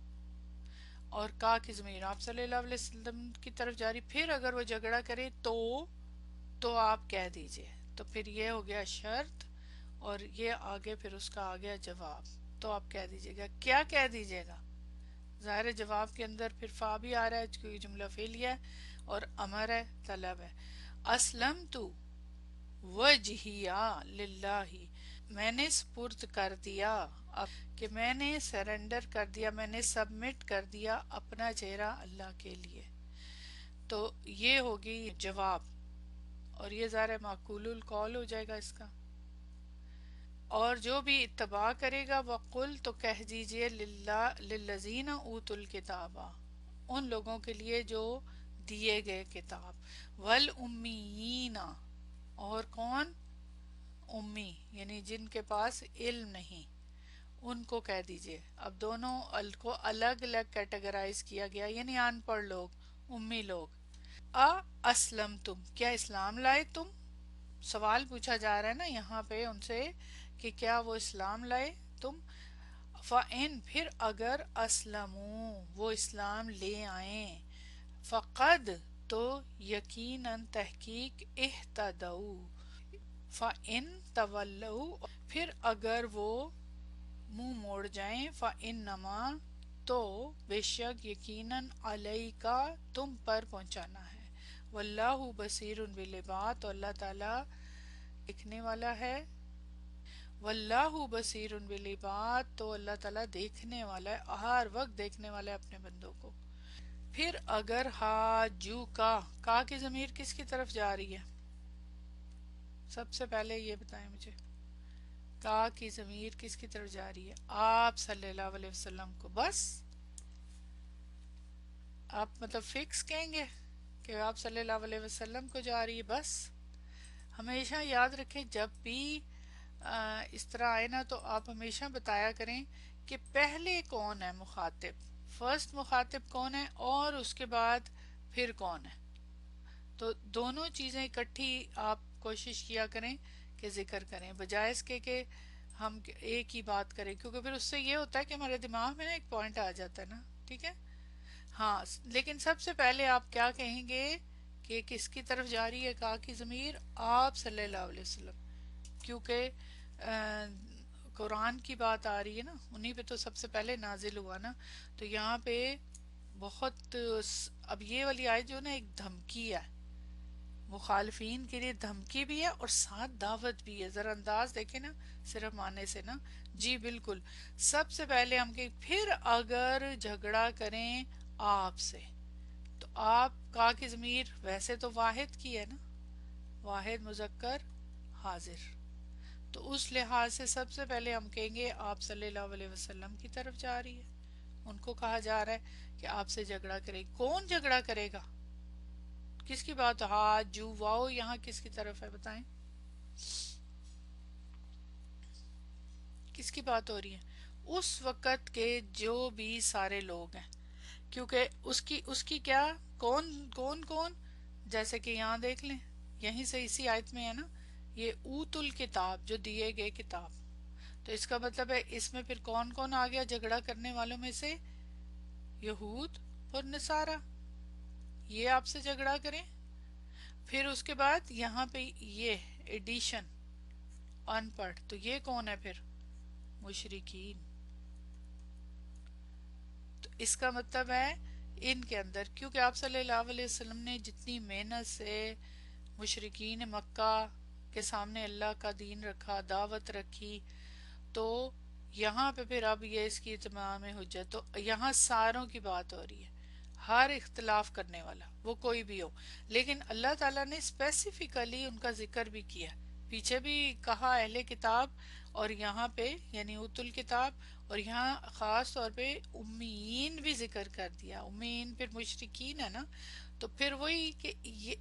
اور کا کی ضمیر آپ صلی اللہ علیہ وسلم کی طرف جاری. پھر اگر وہ جھگڑا کرے تو آپ کہہ دیجئے. تو پھر یہ ہو گیا شرط اور یہ آگے پھر اس کا آ گیا جواب. تو آپ کہہ دیجئے گا. کیا کہہ دیجئے گا؟ ظاہر جواب کے اندر پھر فا بھی آ رہا ہے کیونکہ جملہ فعلیہ ہے اور امر ہے، طلب ہے. اسلمت وجہیہ للہ، میں نے سپرد کر دیا، کہ میں نے سرنڈر کر دیا، میں نے سبمٹ کر دیا اپنا چہرہ اللہ کے لیے. تو یہ ہوگی جواب، اور یہ ظاہر معقول القول ہو جائے گا اس کا. اور جو بھی اتباع کرے گا وقل، تو کہہ دیجئے للذین اوتوا الکتاب، ان لوگوں کے لیے جو دیے گئے کتاب، والامیین، اور کون؟ امی یعنی جن کے پاس علم نہیں، ان کو کہہ دیجئے. اب دونوں کو الگ الگ کیٹیگرائز کیا گیا، یعنی ان پڑھ لوگ، امی لوگ. اسلم تم، کیا اسلام لائے تم؟ سوال پوچھا جا رہا ہے نا یہاں پہ ان سے کہ کیا وہ اسلام لائے تم. فَإِن، پھر اگر اسلموا، وہ اسلام لے آئیں، فقد، تو یقیناً تحقیق، اہتدوا. فَإِن تَوَلَّوْا، پھر اگر وہ منہ موڑ جائیں، فَإِنَّمَا، تو بے شک یقیناً عَلَيْكَ، تم پر پہنچانا ہے. واللہ بصیر بالعباد، تو اللہ تعالیٰ دیکھنے والا ہے. واللہ بصیر بالعباد، تو اللہ تعالیٰ دیکھنے والا ہے، ہر وقت دیکھنے والا ہے اپنے بندوں کو. پھر اگر حاجو کا کی ضمیر کس کی طرف جا رہی ہے؟ سب سے پہلے یہ بتائیں مجھے، کا کی ضمیر کس کی طرف جا رہی ہے؟ آپ صلی اللہ علیہ وسلم کو. بس آپ مطلب فکس کہیں گے کہ آپ صلی اللہ علیہ وسلم کو جا رہی ہے بس. ہمیشہ یاد رکھیں جب بھی اس طرح آئے نا تو آپ ہمیشہ بتایا کریں کہ پہلے کون ہے مخاطب، فرسٹ مخاطب کون ہے اور اس کے بعد پھر کون ہے. تو دونوں چیزیں اکٹھی آپ کوشش کیا کریں کہ ذکر کریں، بجائے اس کے کہ ہم ایک ہی بات کریں، کیونکہ پھر اس سے یہ ہوتا ہے کہ ہمارے دماغ میں نا ایک پوائنٹ آ جاتا ہے نا. ٹھیک ہے ہاں، لیکن سب سے پہلے آپ کیا کہیں گے کہ کس کی طرف جا رہی ہے کا کی ضمیر؟ آپ صلی اللہ علیہ وسلم، کیونکہ قرآن کی بات آ رہی ہے نا، انہی پہ تو سب سے پہلے نازل ہوا نا. تو یہاں پہ بہت اب یہ والی آیت جو نا ایک دھمکی ہے، مخالفین کے لیے دھمکی بھی ہے اور ساتھ دعوت بھی ہے. ذرا انداز دیکھیں نا صرف معنی سے نا. جی بالکل. سب سے پہلے ہم کہ پھر اگر جھگڑا کریں آپ سے، تو آپ کا کی ضمیر ویسے تو واحد کی ہے نا، واحد مذکر حاضر، تو اس لحاظ سے سب سے پہلے ہم کہیں گے آپ صلی اللہ علیہ وسلم کی طرف جا رہی ہے. ان کو کہا جا رہا ہے کہ آپ سے جھگڑا کرے. کون جھگڑا کرے گا؟ کس کی بات؟ جو واؤ یہاں کس کی طرف ہے بتائیں، کس کی بات ہو رہی ہے؟ اس وقت کے جو بھی سارے لوگ ہیں، کیونکہ اس کی کیا، کون کون کون، جیسے کہ یہاں دیکھ لیں، یہیں سے اسی آیت میں ہے نا، یہ اوت الکتاب، جو دیے گئے کتاب. تو اس کا مطلب ہے اس میں پھر کون کون آ گیا جھگڑا کرنے والوں میں سے؟ یہود اور نصارہ، یہ آپ سے جھگڑا کریں. پھر اس کے بعد یہاں پہ یہ ایڈیشن ان پڑھ، تو یہ کون ہے پھر؟ مشرکین. تو اس کا مطلب ہے ان کے اندر، کیونکہ آپ صلی اللہ علیہ وسلم نے جتنی محنت سے مشرکین مکہ کے سامنے اللہ کا دین رکھا، دعوت رکھی، تو یہاں پہ پھر اب یہ اس کی تمام حجت، تو یہاں ساروں کی بات ہو رہی ہے، ہر اختلاف کرنے والا وہ کوئی بھی ہو. لیکن اللہ تعالیٰ نے اسپیسیفکلی ان کا ذکر بھی کیا، پیچھے بھی کہا اہل کتاب، اور یہاں پہ یعنی اوت الکتاب، اور یہاں خاص طور پہ امیین بھی ذکر کر دیا. امیین پھر مشرکین ہے نا، تو پھر وہی کہ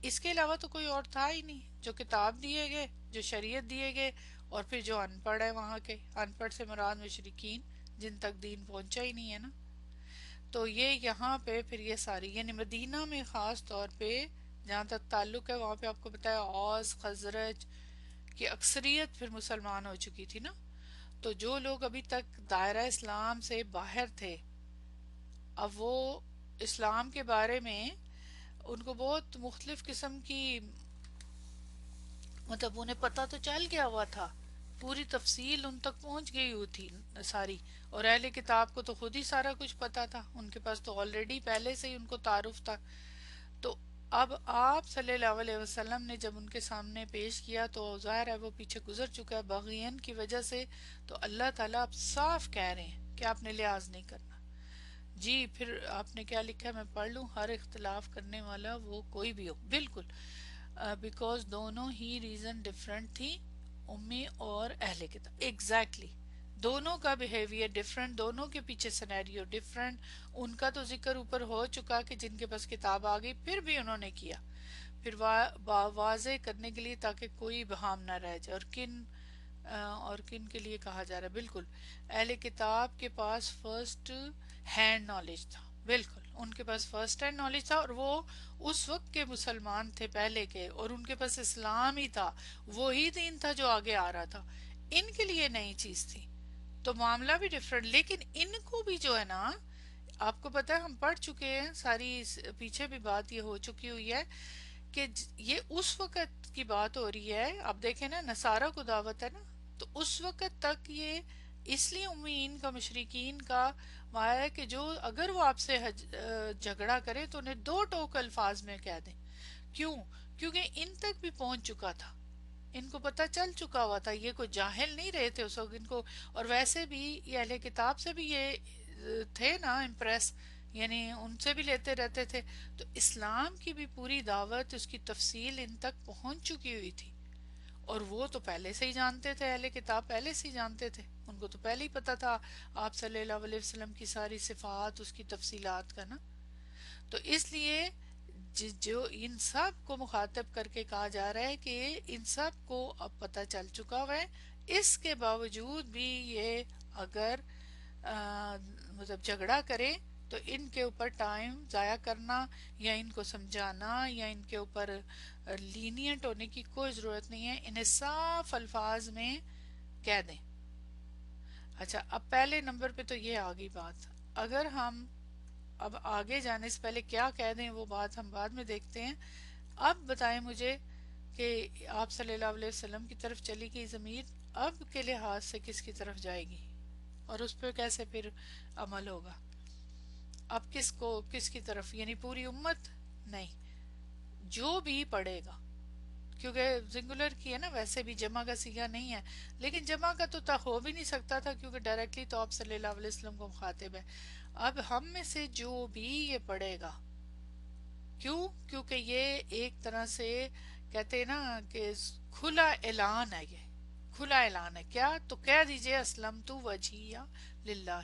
اس کے علاوہ تو کوئی اور تھا ہی نہیں. جو کتاب دیے گئے، جو شریعت دیے گئے، اور پھر جو ان پڑھ ہے وہاں کے، ان پڑھ سے مراد مشرکین جن تک دین پہنچا ہی نہیں ہے نا. تو یہ یہاں پہ پھر یہ ساری یعنی مدینہ میں خاص طور پہ جہاں تک تعلق ہے، وہاں پہ آپ کو بتایا اوس خزرج کی اکثریت پھر مسلمان ہو چکی تھی نا. تو جو لوگ ابھی تک دائرہ اسلام سے باہر تھے، اب وہ اسلام کے بارے میں ان کو بہت مختلف قسم کی، مطلب انہیں پتہ تو چل گیا ہوا تھا، پوری تفصیل ان تک پہنچ گئی ہوئی تھی ساری. اور اہل کتاب کو تو خود ہی سارا کچھ پتا تھا، ان کے پاس تو آلریڈی پہلے سے ہی ان کو تعارف تھا. تو اب آپ صلی اللہ علیہ وسلم نے جب ان کے سامنے پیش کیا تو ظاہر ہے وہ پیچھے گزر چکا ہے بغین کی وجہ سے. تو اللہ تعالیٰ اب صاف کہہ رہے ہیں کہ آپ نے لحاظ نہیں کرنا. جی پھر آپ نے کیا لکھا ہے میں پڑھ لوں؟ ہر اختلاف کرنے والا وہ کوئی بھی ہو. بالکل، بیکاز دونوں ہی ریزن ڈفرینٹ تھی، امی اور اہل کتاب. ایگزیکٹلی دونوں کا بیہیویئر ڈفرینٹ، دونوں کے پیچھے سینیریو ڈفرینٹ. ان کا تو ذکر اوپر ہو چکا کہ جن کے پاس کتاب آ گئی پھر بھی انہوں نے کیا، پھر واضح کرنے کے لیے تاکہ کوئی ابہام نہ رہ جائے. اور کن اور کن کے لیے کہا جا رہا ہے؟ بالکل اہل کتاب کے پاس فرسٹ ہینڈ نالج تھا، بالکل ان کے پاس فرسٹ ہینڈ نالج تھا، اور وہ اس وقت کے مسلمان تھے پہلے کے، اور ان کے پاس اسلام ہی تھا، وہی دین تھا جو آگے آ رہا تھا، ان کے لیے نئی چیز تھی، تو معاملہ بھی ڈفرنٹ، لیکن ان کو بھی جو ہے نا، آپ کو پتہ ہے ہم پڑھ چکے ہیں ساری، پیچھے بھی بات یہ ہو چکی ہوئی ہے کہ یہ اس وقت کی بات ہو رہی ہے، اب دیکھیں نا نصارہ کو دعوت ہے نا، تو اس وقت تک یہ اس لیے امیین کا مشرکین کا وعدہ ہے کہ جو اگر وہ آپ سے جھگڑا کرے تو انہیں دو ٹوک الفاظ میں کہہ دیں، کیوں؟ کیونکہ ان تک بھی پہنچ چکا تھا، ان کو پتہ چل چکا ہوا تھا، یہ کوئی جاہل نہیں رہے تھے اس وقت ان کو، اور ویسے بھی یہ اہل کتاب سے بھی یہ تھے نا امپریس، یعنی ان سے بھی لیتے رہتے تھے، تو اسلام کی بھی پوری دعوت اس کی تفصیل ان تک پہنچ چکی ہوئی تھی، اور وہ تو پہلے سے ہی جانتے تھے، اہل کتاب پہلے سے ہی جانتے تھے، ان کو تو پہلے ہی پتا تھا آپ صلی اللہ علیہ وسلم کی ساری صفات، اس کی تفصیلات کا نا، تو اس لیے جو ان سب کو مخاطب کر کے کہا جا رہا ہے کہ ان سب کو اب پتہ چل چکا ہوا ہے، اس کے باوجود بھی یہ اگر مطلب جھگڑا کرے تو ان کے اوپر ٹائم ضائع کرنا یا ان کو سمجھانا یا ان کے اوپر لینینٹ ہونے کی کوئی ضرورت نہیں ہے، انہیں صاف الفاظ میں کہہ دیں۔ اچھا، اب پہلے نمبر پہ تو یہ آ گئی بات، اگر ہم اب آگے جانے سے پہلے کیا کہہ دیں وہ بات ہم بعد میں دیکھتے ہیں، اب بتائیں مجھے کہ آپ صلی اللہ علیہ وسلم کی طرف چلی گئی ضمیر، اب کے لحاظ سے کس کی طرف جائے گی اور اس پہ کیسے پھر عمل ہوگا؟ اب کس کو، کس کی طرف، یعنی پوری امت؟ نہیں، جو بھی پڑھے گا، کیونکہ سنگولر کی ہے نا، ویسے بھی جمع کا صیغہ نہیں ہے، لیکن جمع کا تو ہو بھی نہیں سکتا تھا کیونکہ ڈائریکٹلی تو آپ صلی اللہ علیہ وسلم کو مخاطب ہے، اب ہم میں سے جو بھی یہ پڑھے گا، کیوں؟ کیونکہ یہ ایک طرح سے کہتے ہیں نا کہ کھلا اعلان ہے، یہ کھلا اعلان ہے، کیا؟ تو کہہ دیجئے اسلمت وجہیہ للہ،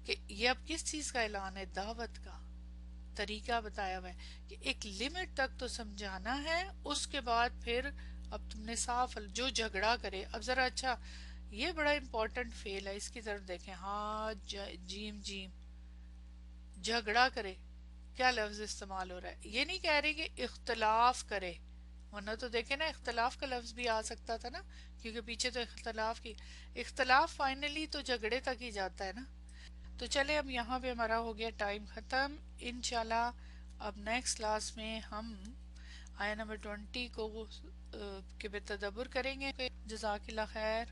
کہ یہ اب کس چیز کا اعلان ہے؟ دعوت کا طریقہ بتایا ہوا ہے کہ ایک لمٹ تک تو سمجھانا ہے، اس کے بعد پھر اب تم نے صاف جو جھگڑا کرے، اب ذرا اچھا یہ بڑا امپورٹنٹ فعل ہے، اس کی طرف دیکھیں، ہاں جیم جیم، جھگڑا کرے، کیا لفظ استعمال ہو رہا ہے؟ یہ نہیں کہہ رہے کہ اختلاف کرے، ورنہ تو دیکھیں نا اختلاف کا لفظ بھی آ سکتا تھا نا، کیونکہ پیچھے تو اختلاف کی، اختلاف فائنلی تو جھگڑے تک ہی جاتا ہے نا۔ تو چلے اب یہاں پہ ہمارا ہو گیا ٹائم ختم، انشاءاللہ اب نیکسٹ کلاس میں ہم آیا نمبر 20 کو کے پہ تدبر کریں گے۔ جزاک اللہ خیر۔